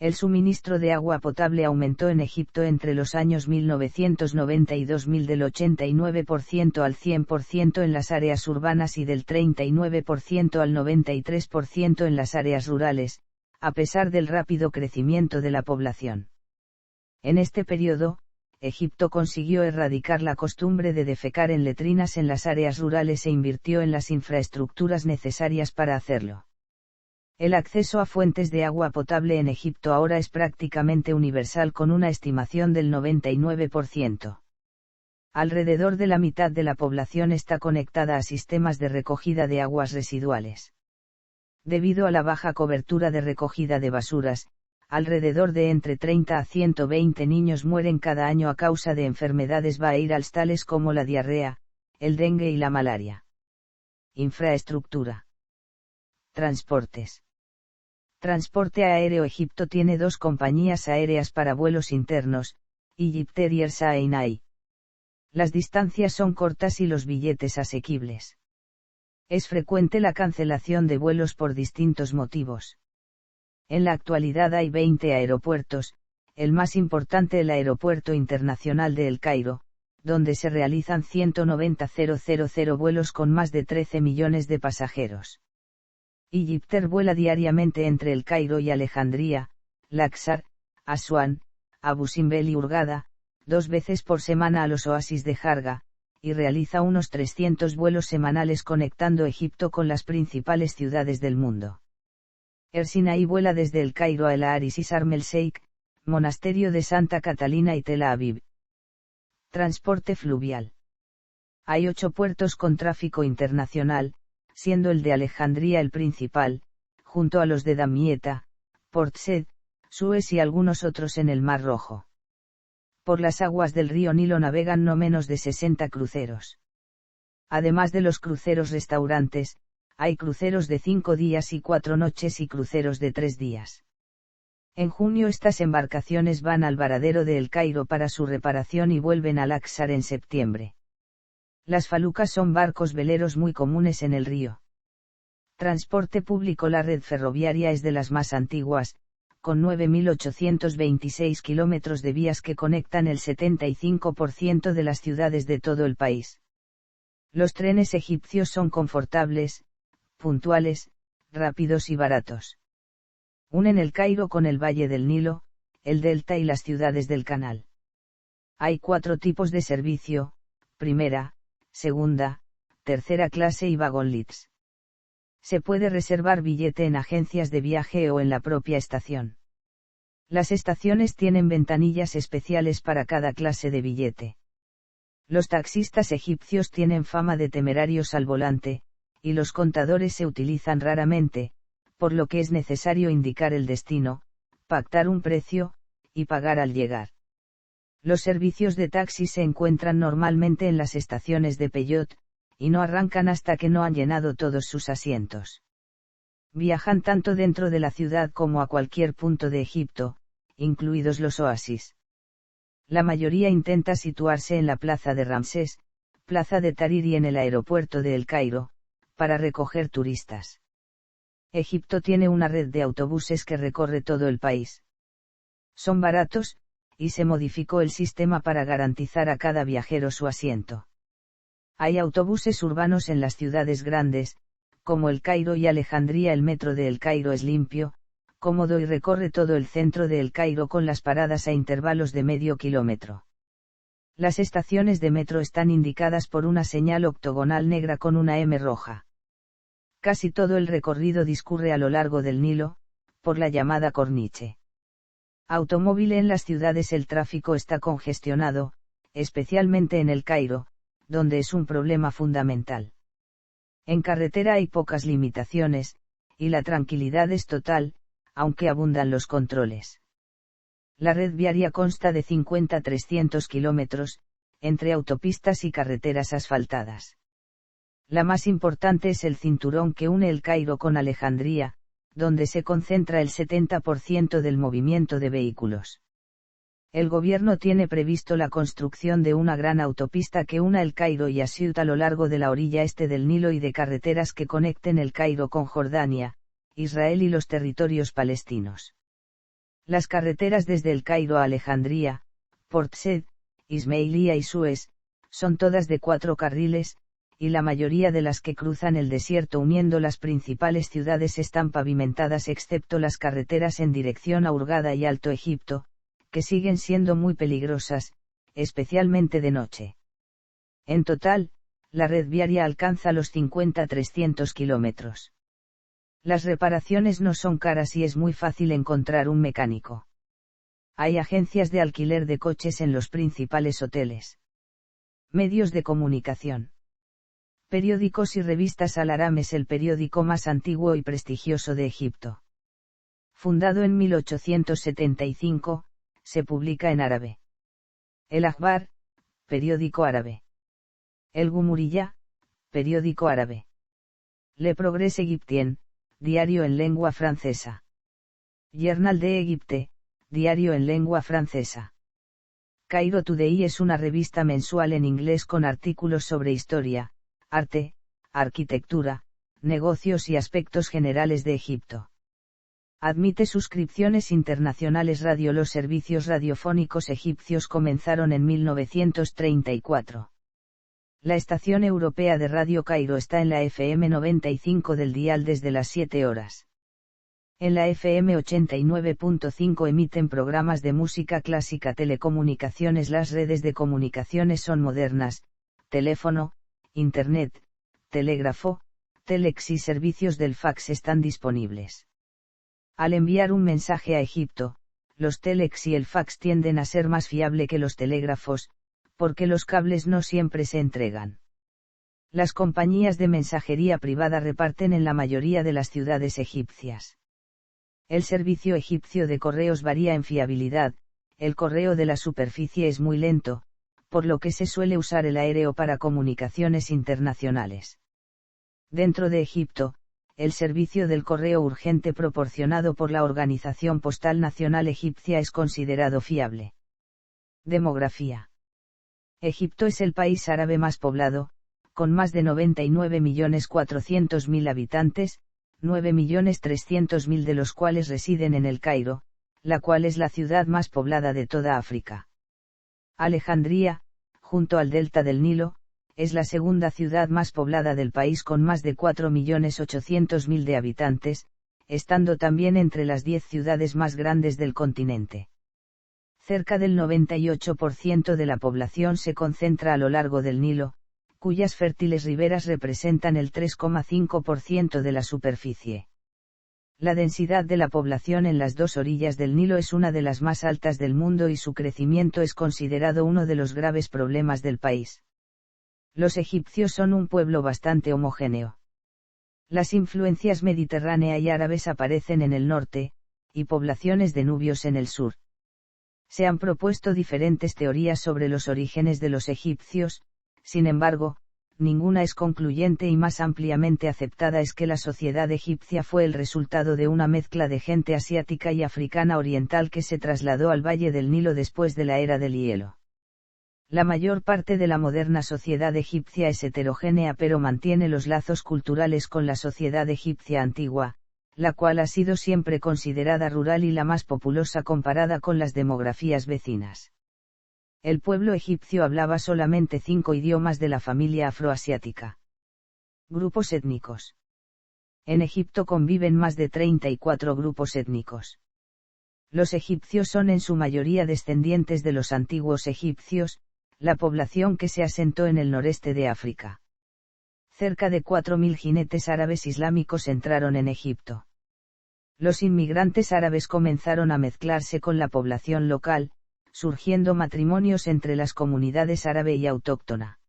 El suministro de agua potable aumentó en Egipto entre los años 1990 y 2000 del 89% al 100% en las áreas urbanas y del 39% al 93% en las áreas rurales, a pesar del rápido crecimiento de la población. En este periodo, Egipto consiguió erradicar la costumbre de defecar en letrinas en las áreas rurales e invirtió en las infraestructuras necesarias para hacerlo. El acceso a fuentes de agua potable en Egipto ahora es prácticamente universal con una estimación del 99%. Alrededor de la mitad de la población está conectada a sistemas de recogida de aguas residuales. Debido a la baja cobertura de recogida de basuras, alrededor de entre 30 a 120 niños mueren cada año a causa de enfermedades virales tales como la diarrea, el dengue y la malaria. Infraestructura. Transportes. Transporte aéreo. Egipto tiene dos compañías aéreas para vuelos internos, Egyptair y Air. Las distancias son cortas y los billetes asequibles. Es frecuente la cancelación de vuelos por distintos motivos. En la actualidad hay 20 aeropuertos, el más importante el Aeropuerto Internacional de El Cairo, donde se realizan 190.000 vuelos con más de 13 millones de pasajeros. Egyptair vuela diariamente entre El Cairo y Alejandría, Laxar, Asuán, Abu Simbel y Hurghada, 2 veces por semana a los oasis de Jarga, y realiza unos 300 vuelos semanales conectando Egipto con las principales ciudades del mundo. Air Sinai vuela desde El Cairo a El Aris y Sharm el-Sheikh, Monasterio de Santa Catalina y Tel Aviv. Transporte fluvial. Hay 8 puertos con tráfico internacional, siendo el de Alejandría el principal, junto a los de Damietta, Port Said, Suez y algunos otros en el Mar Rojo. Por las aguas del río Nilo navegan no menos de 60 cruceros. Además de los cruceros restaurantes, hay cruceros de 5 días y 4 noches y cruceros de 3 días. En junio estas embarcaciones van al varadero de El Cairo para su reparación y vuelven al Aksar en septiembre. Las falucas son barcos veleros muy comunes en el río. Transporte público. La red ferroviaria es de las más antiguas, con 9.826 kilómetros de vías que conectan el 75% de las ciudades de todo el país. Los trenes egipcios son confortables, puntuales, rápidos y baratos. Unen El Cairo con el Valle del Nilo, el Delta y las ciudades del canal. Hay 4 tipos de servicio: primera, segunda, tercera clase y vagonlits. Se puede reservar billete en agencias de viaje o en la propia estación. Las estaciones tienen ventanillas especiales para cada clase de billete. Los taxistas egipcios tienen fama de temerarios al volante, y los contadores se utilizan raramente, por lo que es necesario indicar el destino, pactar un precio, y pagar al llegar. Los servicios de taxi se encuentran normalmente en las estaciones de Peyot, y no arrancan hasta que no han llenado todos sus asientos. Viajan tanto dentro de la ciudad como a cualquier punto de Egipto, incluidos los oasis. La mayoría intenta situarse en la plaza de Ramsés, plaza de Tahrir y en el aeropuerto de El Cairo, para recoger turistas. Egipto tiene una red de autobuses que recorre todo el país. Son baratos, y se modificó el sistema para garantizar a cada viajero su asiento. Hay autobuses urbanos en las ciudades grandes, como El Cairo y Alejandría. El metro de El Cairo es limpio, cómodo y recorre todo el centro de El Cairo con las paradas a intervalos de medio kilómetro. Las estaciones de metro están indicadas por una señal octogonal negra con una M roja. Casi todo el recorrido discurre a lo largo del Nilo, por la llamada corniche. Automóvil. En las ciudades el tráfico está congestionado, especialmente en El Cairo, donde es un problema fundamental. En carretera hay pocas limitaciones, y la tranquilidad es total, aunque abundan los controles. La red viaria consta de 50-300 kilómetros, entre autopistas y carreteras asfaltadas. La más importante es el cinturón que une El Cairo con Alejandría, donde se concentra el 70% del movimiento de vehículos. El gobierno tiene previsto la construcción de una gran autopista que una El Cairo y Asiut a lo largo de la orilla este del Nilo y de carreteras que conecten El Cairo con Jordania, Israel y los territorios palestinos. Las carreteras desde El Cairo a Alejandría, Port Said, Ismailia y Suez, son todas de 4 carriles, y la mayoría de las que cruzan el desierto uniendo las principales ciudades están pavimentadas excepto las carreteras en dirección a Hurghada y Alto Egipto, que siguen siendo muy peligrosas, especialmente de noche. En total, la red viaria alcanza los 50-300 kilómetros. Las reparaciones no son caras y es muy fácil encontrar un mecánico. Hay agencias de alquiler de coches en los principales hoteles. Medios de comunicación. Periódicos y revistas. Al Aram es el periódico más antiguo y prestigioso de Egipto. Fundado en 1875, se publica en árabe. El Akhbar, periódico árabe. El Gumuriyya, periódico árabe. Le Progrès Égyptien, diario en lengua francesa. Journal de Égypte, diario en lengua francesa. Cairo Today es una revista mensual en inglés con artículos sobre historia, arte, arquitectura, negocios y aspectos generales de Egipto. Admite suscripciones internacionales. Radio. Los servicios radiofónicos egipcios comenzaron en 1934. La estación europea de Radio Cairo está en la FM 95 del dial desde las 7 horas. En la FM 89.5 emiten programas de música clásica. Telecomunicaciones. Las redes de comunicaciones son modernas: teléfono, internet, telégrafo, telex y servicios del fax están disponibles. Al enviar un mensaje a Egipto, los telex y el fax tienden a ser más fiable que los telégrafos, porque los cables no siempre se entregan. Las compañías de mensajería privada reparten en la mayoría de las ciudades egipcias. El servicio egipcio de correos varía en fiabilidad, el correo de la superficie es muy lento, por lo que se suele usar el aéreo para comunicaciones internacionales. Dentro de Egipto, el servicio del correo urgente proporcionado por la Organización Postal Nacional Egipcia es considerado fiable. Demografía. Egipto es el país árabe más poblado, con más de 99.400.000 habitantes, 9.300.000 de los cuales residen en El Cairo, la cual es la ciudad más poblada de toda África. Alejandría, junto al delta del Nilo, es la segunda ciudad más poblada del país con más de 4.800.000 de habitantes, estando también entre las 10 ciudades más grandes del continente. Cerca del 98% de la población se concentra a lo largo del Nilo, cuyas fértiles riberas representan el 3,5% de la superficie. La densidad de la población en las dos orillas del Nilo es una de las más altas del mundo y su crecimiento es considerado uno de los graves problemas del país. Los egipcios son un pueblo bastante homogéneo. Las influencias mediterránea y árabes aparecen en el norte, y poblaciones de nubios en el sur. Se han propuesto diferentes teorías sobre los orígenes de los egipcios, sin embargo, ninguna es concluyente y más ampliamente aceptada es que la sociedad egipcia fue el resultado de una mezcla de gente asiática y africana oriental que se trasladó al valle del Nilo después de la era del hielo. La mayor parte de la moderna sociedad egipcia es heterogénea pero mantiene los lazos culturales con la sociedad egipcia antigua, la cual ha sido siempre considerada rural y la más populosa comparada con las demografías vecinas. El pueblo egipcio hablaba solamente 5 idiomas de la familia afroasiática. Grupos étnicos. En Egipto conviven más de 34 grupos étnicos. Los egipcios son en su mayoría descendientes de los antiguos egipcios, la población que se asentó en el noreste de África. Cerca de 4.000 jinetes árabes islámicos entraron en Egipto. Los inmigrantes árabes comenzaron a mezclarse con la población local, surgiendo matrimonios entre las comunidades árabe y autóctona.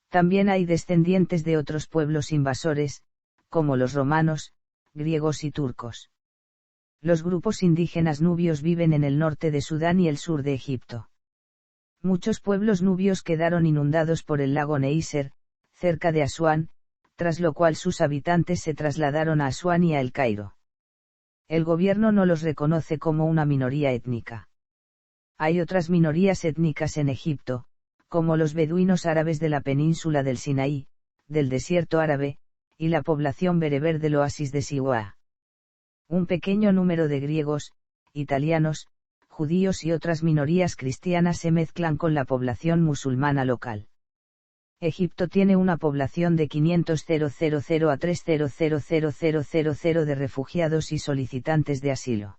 También hay descendientes de otros pueblos invasores, como los romanos, griegos y turcos. Los grupos indígenas nubios viven en el norte de Sudán y el sur de Egipto. Muchos pueblos nubios quedaron inundados por el lago Neisser, cerca de Asuán, tras lo cual sus habitantes se trasladaron a Asuán y a El Cairo. El gobierno no los reconoce como una minoría étnica. Hay otras minorías étnicas en Egipto, como los beduinos árabes de la península del Sinaí, del desierto árabe, y la población bereber del oasis de Siwa. Un pequeño número de griegos, italianos, judíos y otras minorías cristianas se mezclan con la población musulmana local. Egipto tiene una población de 500.000 a 300.000 de refugiados y solicitantes de asilo.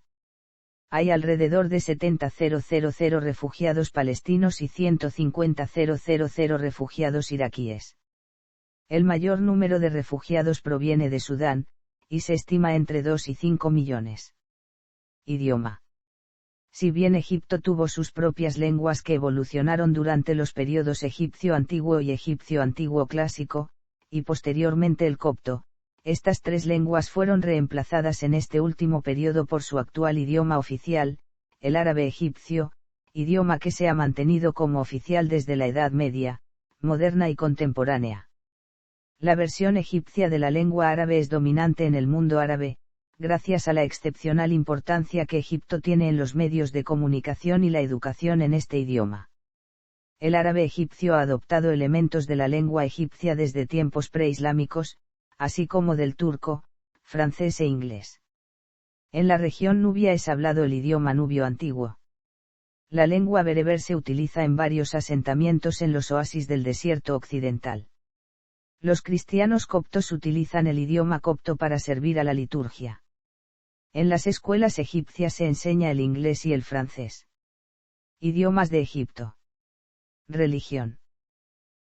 Hay alrededor de 70.000 refugiados palestinos y 150.000 refugiados iraquíes. El mayor número de refugiados proviene de Sudán, y se estima entre 2 y 5 millones. Idioma. Si bien Egipto tuvo sus propias lenguas que evolucionaron durante los periodos egipcio antiguo y egipcio antiguo clásico, y posteriormente el copto, estas tres lenguas fueron reemplazadas en este último periodo por su actual idioma oficial, el árabe egipcio, idioma que se ha mantenido como oficial desde la Edad Media, moderna y contemporánea. La versión egipcia de la lengua árabe es dominante en el mundo árabe, gracias a la excepcional importancia que Egipto tiene en los medios de comunicación y la educación en este idioma. El árabe egipcio ha adoptado elementos de la lengua egipcia desde tiempos preislámicos, así como del turco, francés e inglés. En la región nubia es hablado el idioma nubio antiguo. La lengua bereber se utiliza en varios asentamientos en los oasis del desierto occidental. Los cristianos coptos utilizan el idioma copto para servir a la liturgia. En las escuelas egipcias se enseña el inglés y el francés. Idiomas de Egipto. Religión.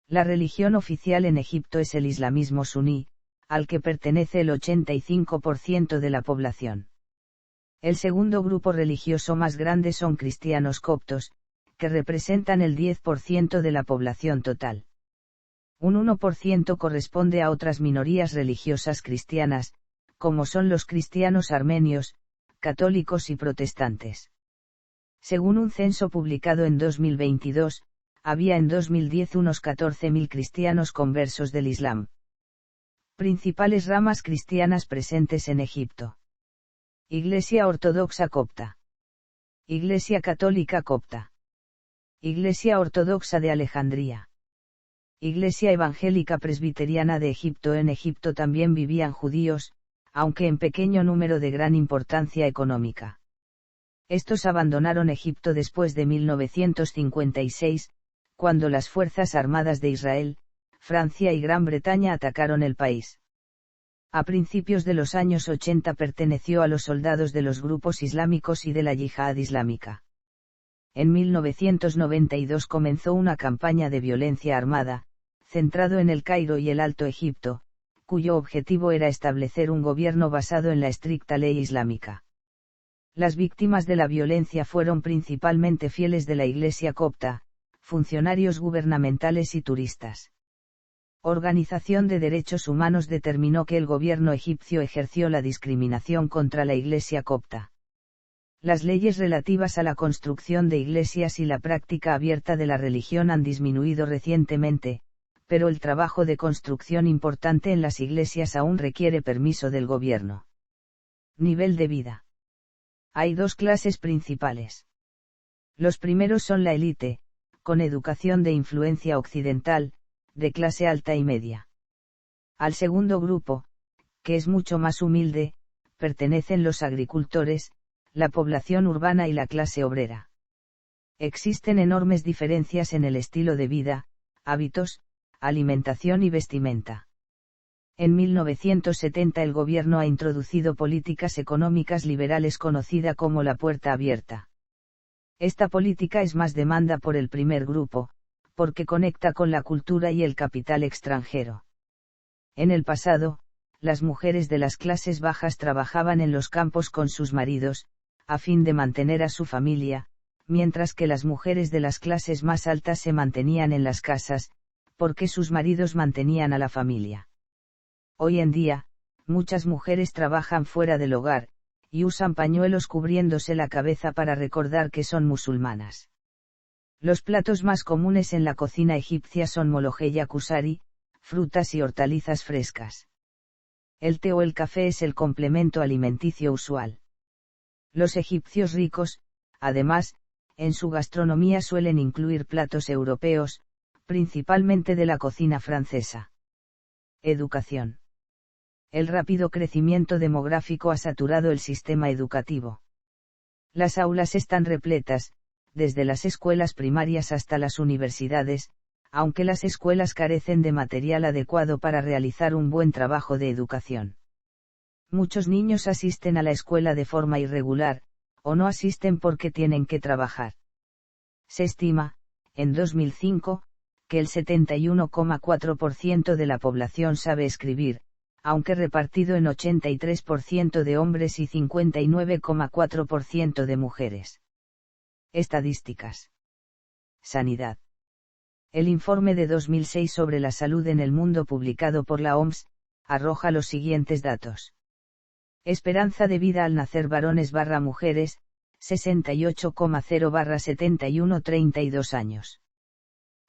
La religión oficial en Egipto es el islamismo suní, al que pertenece el 85% de la población. El segundo grupo religioso más grande son cristianos coptos, que representan el 10% de la población total. Un 1% corresponde a otras minorías religiosas cristianas, como son los cristianos armenios, católicos y protestantes. Según un censo publicado en 2022, había en 2010 unos 14.000 cristianos conversos del Islam. Principales ramas cristianas presentes en Egipto. Iglesia Ortodoxa Copta. Iglesia Católica Copta. Iglesia Ortodoxa de Alejandría. Iglesia Evangélica Presbiteriana de Egipto. En Egipto también vivían judíos, aunque en pequeño número de gran importancia económica. Estos abandonaron Egipto después de 1956, cuando las Fuerzas Armadas de Israel, Francia y Gran Bretaña atacaron el país. A principios de los años 80 perteneció a los soldados de los grupos islámicos y de la Yihad Islámica. En 1992 comenzó una campaña de violencia armada, centrado en el Cairo y el Alto Egipto, cuyo objetivo era establecer un gobierno basado en la estricta ley islámica. Las víctimas de la violencia fueron principalmente fieles de la Iglesia copta, funcionarios gubernamentales y turistas. Organización de Derechos Humanos determinó que el gobierno egipcio ejerció la discriminación contra la Iglesia copta. Las leyes relativas a la construcción de iglesias y la práctica abierta de la religión han disminuido recientemente, pero el trabajo de construcción importante en las iglesias aún requiere permiso del gobierno. Nivel de vida. Hay dos clases principales. Los primeros son la élite, con educación de influencia occidental, de clase alta y media. Al segundo grupo, que es mucho más humilde, pertenecen los agricultores, la población urbana y la clase obrera. Existen enormes diferencias en el estilo de vida, hábitos, alimentación y vestimenta. En 1970 el gobierno ha introducido políticas económicas liberales conocida como la puerta abierta. Esta política es más demanda por el primer grupo, porque conecta con la cultura y el capital extranjero. En el pasado, las mujeres de las clases bajas trabajaban en los campos con sus maridos, a fin de mantener a su familia, mientras que las mujeres de las clases más altas se mantenían en las casas, porque sus maridos mantenían a la familia. Hoy en día, muchas mujeres trabajan fuera del hogar, y usan pañuelos cubriéndose la cabeza para recordar que son musulmanas. Los platos más comunes en la cocina egipcia son mologeya kusari, frutas y hortalizas frescas. El té o el café es el complemento alimenticio usual. Los egipcios ricos, además, en su gastronomía suelen incluir platos europeos, principalmente de la cocina francesa. Educación. El rápido crecimiento demográfico ha saturado el sistema educativo. Las aulas están repletas, desde las escuelas primarias hasta las universidades, aunque las escuelas carecen de material adecuado para realizar un buen trabajo de educación. Muchos niños asisten a la escuela de forma irregular, o no asisten porque tienen que trabajar. Se estima, en 2005, que el 71,4% de la población sabe escribir, aunque repartido en 83% de hombres y 59,4% de mujeres. Estadísticas. Sanidad. El informe de 2006 sobre la salud en el mundo publicado por la OMS, arroja los siguientes datos. Esperanza de vida al nacer varones/mujeres, 68,0/71 32 años.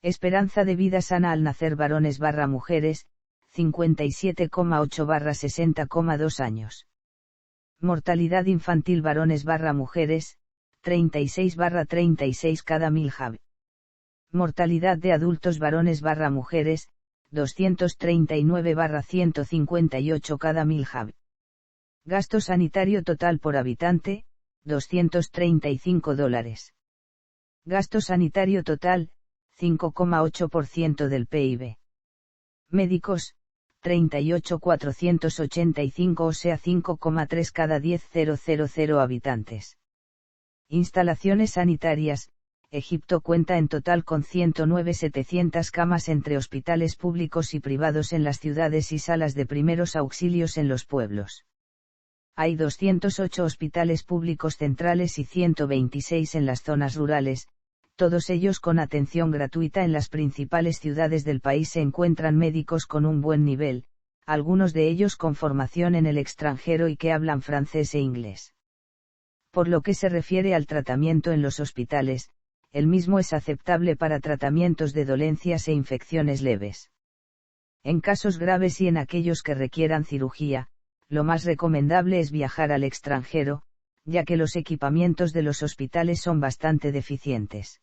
Esperanza de vida sana al nacer varones/mujeres, 57,8/60,2 años. Mortalidad infantil varones/mujeres, 36/36 cada 1000 hab. Mortalidad de adultos varones/mujeres, 239/158 cada 1000 hab. Gasto sanitario total por habitante, $235. Gasto sanitario total, 5,8% del PIB. Médicos, 38.485 o sea 5,3 cada 10.000 habitantes. Instalaciones sanitarias. Egipto cuenta en total con 109.700 camas entre hospitales públicos y privados en las ciudades y salas de primeros auxilios en los pueblos. Hay 208 hospitales públicos centrales y 126 en las zonas rurales, Todos ellos con atención gratuita en las principales ciudades del país. Se encuentran médicos con un buen nivel, algunos de ellos con formación en el extranjero y que hablan francés e inglés. Por lo que se refiere al tratamiento en los hospitales, el mismo es aceptable para tratamientos de dolencias e infecciones leves. En casos graves y en aquellos que requieran cirugía, lo más recomendable es viajar al extranjero, ya que los equipamientos de los hospitales son bastante deficientes.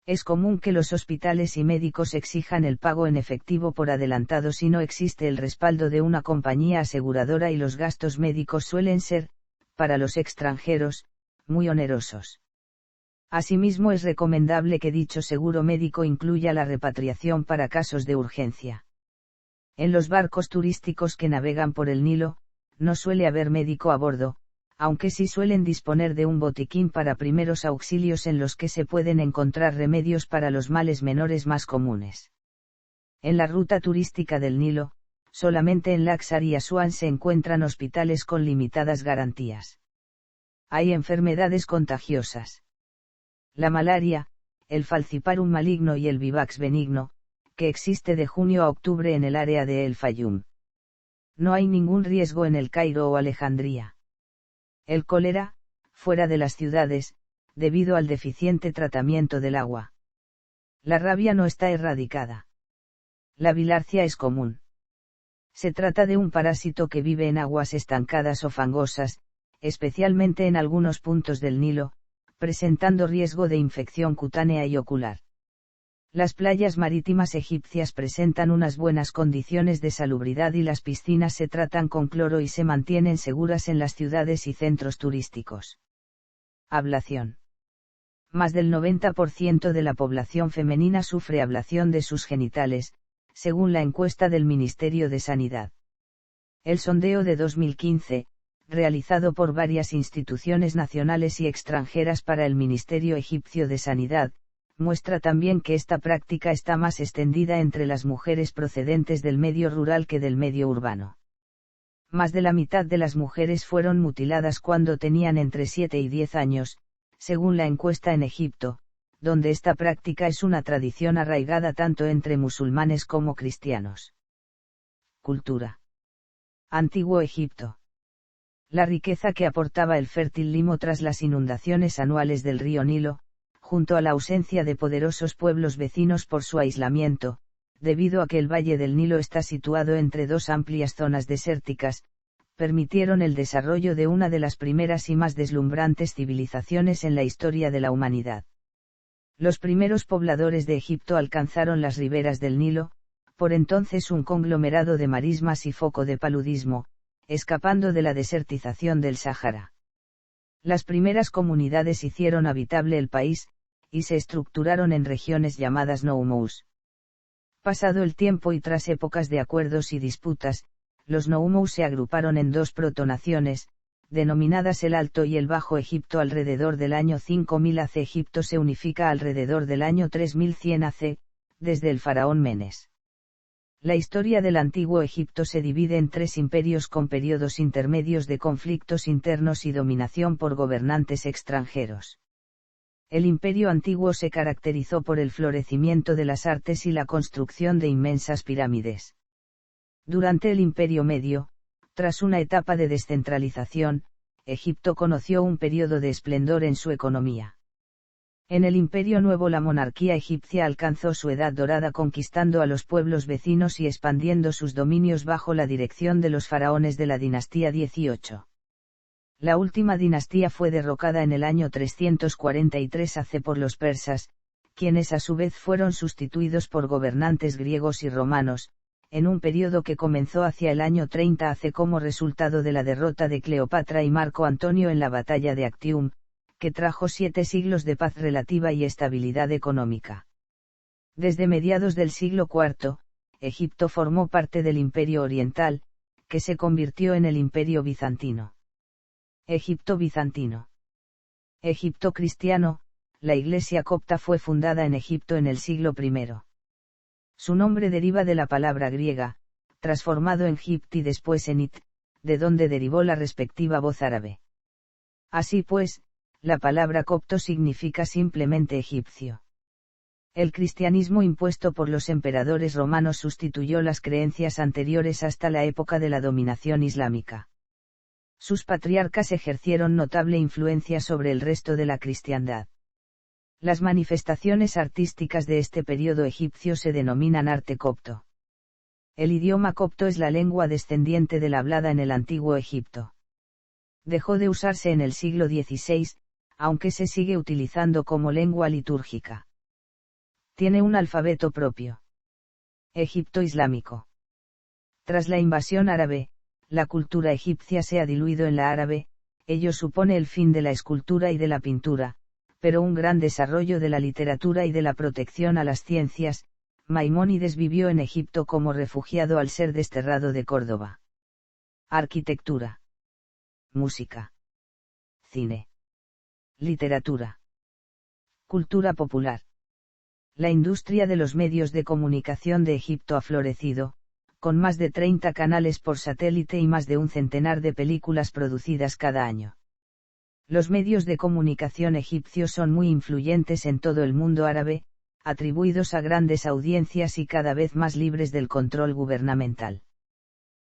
Es común que los hospitales y médicos exijan el pago en efectivo por adelantado si no existe el respaldo de una compañía aseguradora, y los gastos médicos suelen ser, para los extranjeros, muy onerosos. Asimismo, es recomendable que dicho seguro médico incluya la repatriación para casos de urgencia. En los barcos turísticos que navegan por el Nilo, no suele haber médico a bordo, aunque sí suelen disponer de un botiquín para primeros auxilios en los que se pueden encontrar remedios para los males menores más comunes. En la ruta turística del Nilo, solamente en Laxar y Asuán se encuentran hospitales con limitadas garantías. Hay enfermedades contagiosas. La malaria, el falciparum maligno y el vivax benigno, que existe de junio a octubre en el área de El Fayum. No hay ningún riesgo en El Cairo o Alejandría. El cólera, fuera de las ciudades, debido al deficiente tratamiento del agua. La rabia no está erradicada. La bilharcia es común. Se trata de un parásito que vive en aguas estancadas o fangosas, especialmente en algunos puntos del Nilo, presentando riesgo de infección cutánea y ocular. Las playas marítimas egipcias presentan unas buenas condiciones de salubridad y las piscinas se tratan con cloro y se mantienen seguras en las ciudades y centros turísticos. Ablación. Más del 90% de la población femenina sufre ablación de sus genitales, según la encuesta del Ministerio de Sanidad. El sondeo de 2015, realizado por varias instituciones nacionales y extranjeras para el Ministerio Egipcio de Sanidad, muestra también que esta práctica está más extendida entre las mujeres procedentes del medio rural que del medio urbano. Más de la mitad de las mujeres fueron mutiladas cuando tenían entre 7 y 10 años, según la encuesta en Egipto, donde esta práctica es una tradición arraigada tanto entre musulmanes como cristianos. Cultura. Antiguo Egipto. La riqueza que aportaba el fértil Limo tras las inundaciones anuales del río Nilo, junto a la ausencia de poderosos pueblos vecinos por su aislamiento, debido a que el valle del Nilo está situado entre dos amplias zonas desérticas, permitieron el desarrollo de una de las primeras y más deslumbrantes civilizaciones en la historia de la humanidad. Los primeros pobladores de Egipto alcanzaron las riberas del Nilo, por entonces un conglomerado de marismas y foco de paludismo, escapando de la desertización del Sáhara. Las primeras comunidades hicieron habitable el país, y se estructuraron en regiones llamadas noumous. Pasado el tiempo y tras épocas de acuerdos y disputas, los noumous se agruparon en dos protonaciones, denominadas el Alto y el Bajo Egipto. Alrededor del año 5000 AC Egipto se unifica alrededor del año 3100 AC, desde el faraón Menes. La historia del antiguo Egipto se divide en tres imperios con periodos intermedios de conflictos internos y dominación por gobernantes extranjeros. El imperio antiguo se caracterizó por el florecimiento de las artes y la construcción de inmensas pirámides. Durante el Imperio Medio, tras una etapa de descentralización, Egipto conoció un periodo de esplendor en su economía. En el Imperio Nuevo la monarquía egipcia alcanzó su edad dorada conquistando a los pueblos vecinos y expandiendo sus dominios bajo la dirección de los faraones de la dinastía 18. La última dinastía fue derrocada en el año 343 AC por los persas, quienes a su vez fueron sustituidos por gobernantes griegos y romanos, en un periodo que comenzó hacia el año 30 AC como resultado de la derrota de Cleopatra y Marco Antonio en la batalla de Actium, que trajo 7 siglos de paz relativa y estabilidad económica. Desde mediados del siglo IV, Egipto formó parte del Imperio Oriental, que se convirtió en el Imperio Bizantino. Egipto bizantino. Egipto cristiano, la Iglesia copta fue fundada en Egipto en el siglo I. Su nombre deriva de la palabra griega, transformado en Gipt y después en It, de donde derivó la respectiva voz árabe. Así pues, La palabra copto significa simplemente egipcio. El cristianismo impuesto por los emperadores romanos sustituyó las creencias anteriores hasta la época de la dominación islámica. Sus patriarcas ejercieron notable influencia sobre el resto de la cristiandad. Las manifestaciones artísticas de este periodo egipcio se denominan arte copto. El idioma copto es la lengua descendiente de la hablada en el antiguo Egipto. Dejó de usarse en el siglo XVI, aunque se sigue utilizando como lengua litúrgica. Tiene un alfabeto propio. Egipto islámico. Tras la invasión árabe, la cultura egipcia se ha diluido en la árabe, ello supone el fin de la escultura y de la pintura, pero un gran desarrollo de la literatura y de la protección a las ciencias. Maimónides vivió en Egipto como refugiado al ser desterrado de Córdoba. Arquitectura. Música. Cine. Literatura. Cultura popular. La industria de los medios de comunicación de Egipto ha florecido, con más de 30 canales por satélite y más de un centenar de películas producidas cada año. Los medios de comunicación egipcios son muy influyentes en todo el mundo árabe, atribuidos a grandes audiencias y cada vez más libres del control gubernamental.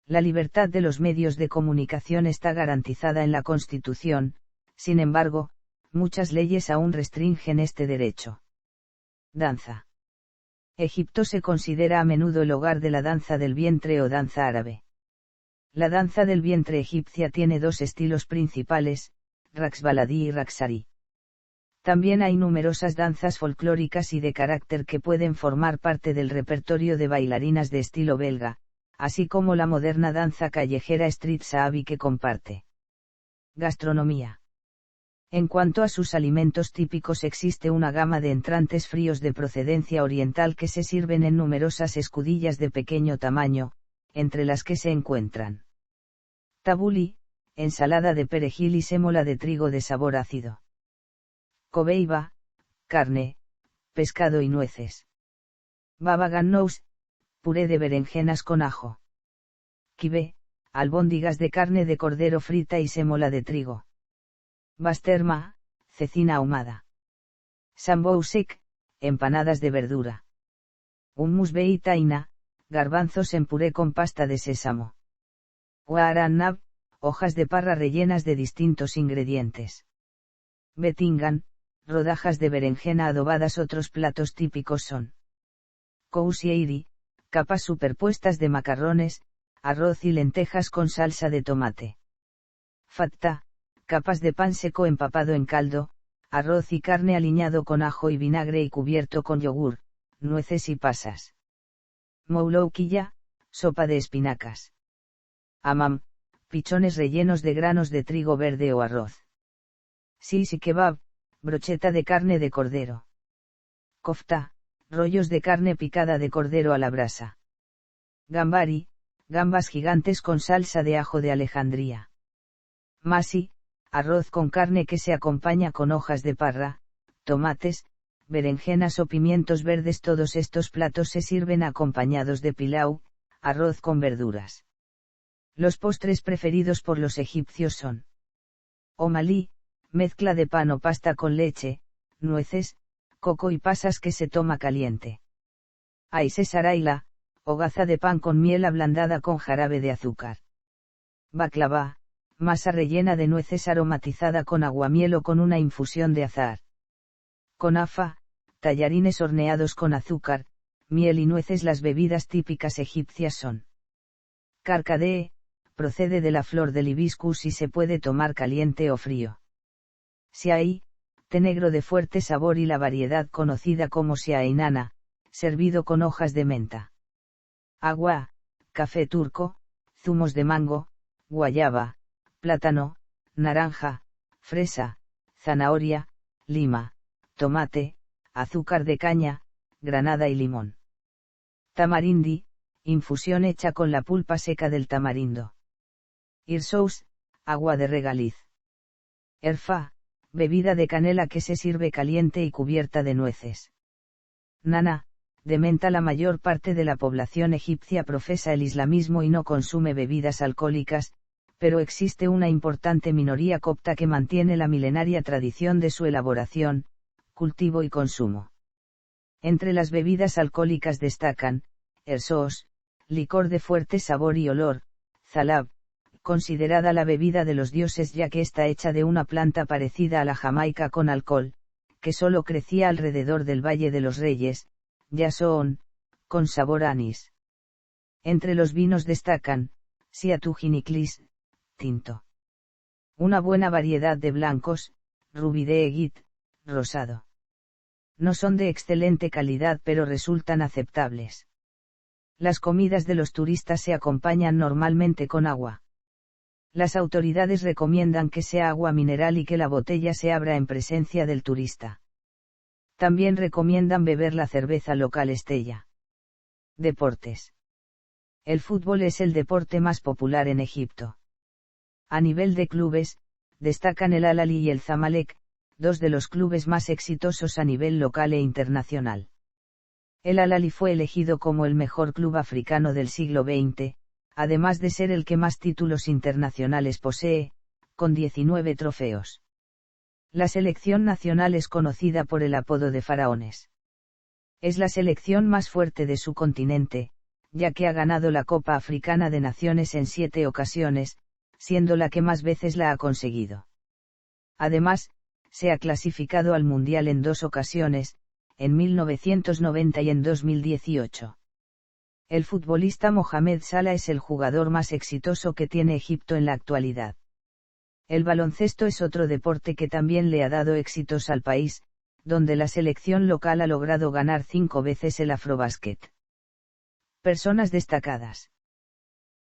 La libertad de los medios de comunicación está garantizada en la Constitución, sin embargo, muchas leyes aún restringen este derecho. Danza. Egipto se considera a menudo el hogar de la danza del vientre o danza árabe. La danza del vientre egipcia tiene dos estilos principales, raqs baladí y raqsari. También hay numerosas danzas folclóricas y de carácter que pueden formar parte del repertorio de bailarinas de estilo belga, así como la moderna danza callejera street saabi que comparte. Gastronomía. En cuanto a sus alimentos típicos, existe una gama de entrantes fríos de procedencia oriental que se sirven en numerosas escudillas de pequeño tamaño, entre las que se encuentran tabuli, ensalada de perejil y sémola de trigo de sabor ácido. Kobeiba, carne, pescado y nueces. Baba ganous, puré de berenjenas con ajo. Kibé, albóndigas de carne de cordero frita y sémola de trigo. Basterma, cecina ahumada. Sambousek, empanadas de verdura. Hummus beitaina, garbanzos en puré con pasta de sésamo. Uaranab, hojas de parra rellenas de distintos ingredientes. Betingan, rodajas de berenjena adobadas. Otros platos típicos son kousieiri, capas superpuestas de macarrones, arroz y lentejas con salsa de tomate. Fatta, capas de pan seco empapado en caldo, arroz y carne aliñado con ajo y vinagre y cubierto con yogur, nueces y pasas. Mouloukiya, sopa de espinacas. Amam, pichones rellenos de granos de trigo verde o arroz. Sisi kebab, brocheta de carne de cordero. Kofta, rollos de carne picada de cordero a la brasa. Gambari, gambas gigantes con salsa de ajo de Alejandría. Masi, arroz con carne que se acompaña con hojas de parra, tomates, berenjenas o pimientos verdes. Todos estos platos se sirven acompañados de pilau, arroz con verduras. Los postres preferidos por los egipcios son omalí, mezcla de pan o pasta con leche, nueces, coco y pasas que se toma caliente. Aise saraila, hogaza de pan con miel ablandada con jarabe de azúcar. Baklava, masa rellena de nueces aromatizada con aguamiel o con una infusión de azahar. Konafa, tallarines horneados con azúcar, miel y nueces. Las bebidas típicas egipcias son carcadee, procede de la flor del hibiscus y se puede tomar caliente o frío. Siai, té negro de fuerte sabor y la variedad conocida como siainana, servido con hojas de menta. Agua, café turco, zumos de mango, guayaba, plátano, naranja, fresa, zanahoria, lima, tomate, azúcar de caña, granada y limón. Tamarindi, infusión hecha con la pulpa seca del tamarindo. Irsous, agua de regaliz. Erfa, bebida de canela que se sirve caliente y cubierta de nueces. Nana, de menta. La mayor parte de la población egipcia profesa el islamismo y no consume bebidas alcohólicas, pero existe una importante minoría copta que mantiene la milenaria tradición de su elaboración, cultivo y consumo. Entre las bebidas alcohólicas destacan, ersos, licor de fuerte sabor y olor, zalab, considerada la bebida de los dioses ya que está hecha de una planta parecida a la jamaica con alcohol, que solo crecía alrededor del Valle de los Reyes, yasoon, con sabor a anís. Entre los vinos destacan, Siatu Giniclis, tinto. Una buena variedad de blancos, Rubí de Egit, rosado. No son de excelente calidad pero resultan aceptables. Las comidas de los turistas se acompañan normalmente con agua. Las autoridades recomiendan que sea agua mineral y que la botella se abra en presencia del turista. También recomiendan beber la cerveza local Estella. Deportes. El fútbol es el deporte más popular en Egipto. A nivel de clubes, destacan el Al-Ahly y el Zamalek, dos de los clubes más exitosos a nivel local e internacional. El Al-Ahly fue elegido como el mejor club africano del siglo XX, además de ser el que más títulos internacionales posee, con 19 trofeos. La selección nacional es conocida por el apodo de faraones. Es la selección más fuerte de su continente, ya que ha ganado la Copa Africana de Naciones en 7 ocasiones, siendo la que más veces la ha conseguido. Además, se ha clasificado al Mundial en 2 ocasiones, en 1990 y en 2018. El futbolista Mohamed Salah es el jugador más exitoso que tiene Egipto en la actualidad. El baloncesto es otro deporte que también le ha dado éxitos al país, donde la selección local ha logrado ganar 5 veces el Afrobasket. Personas destacadas.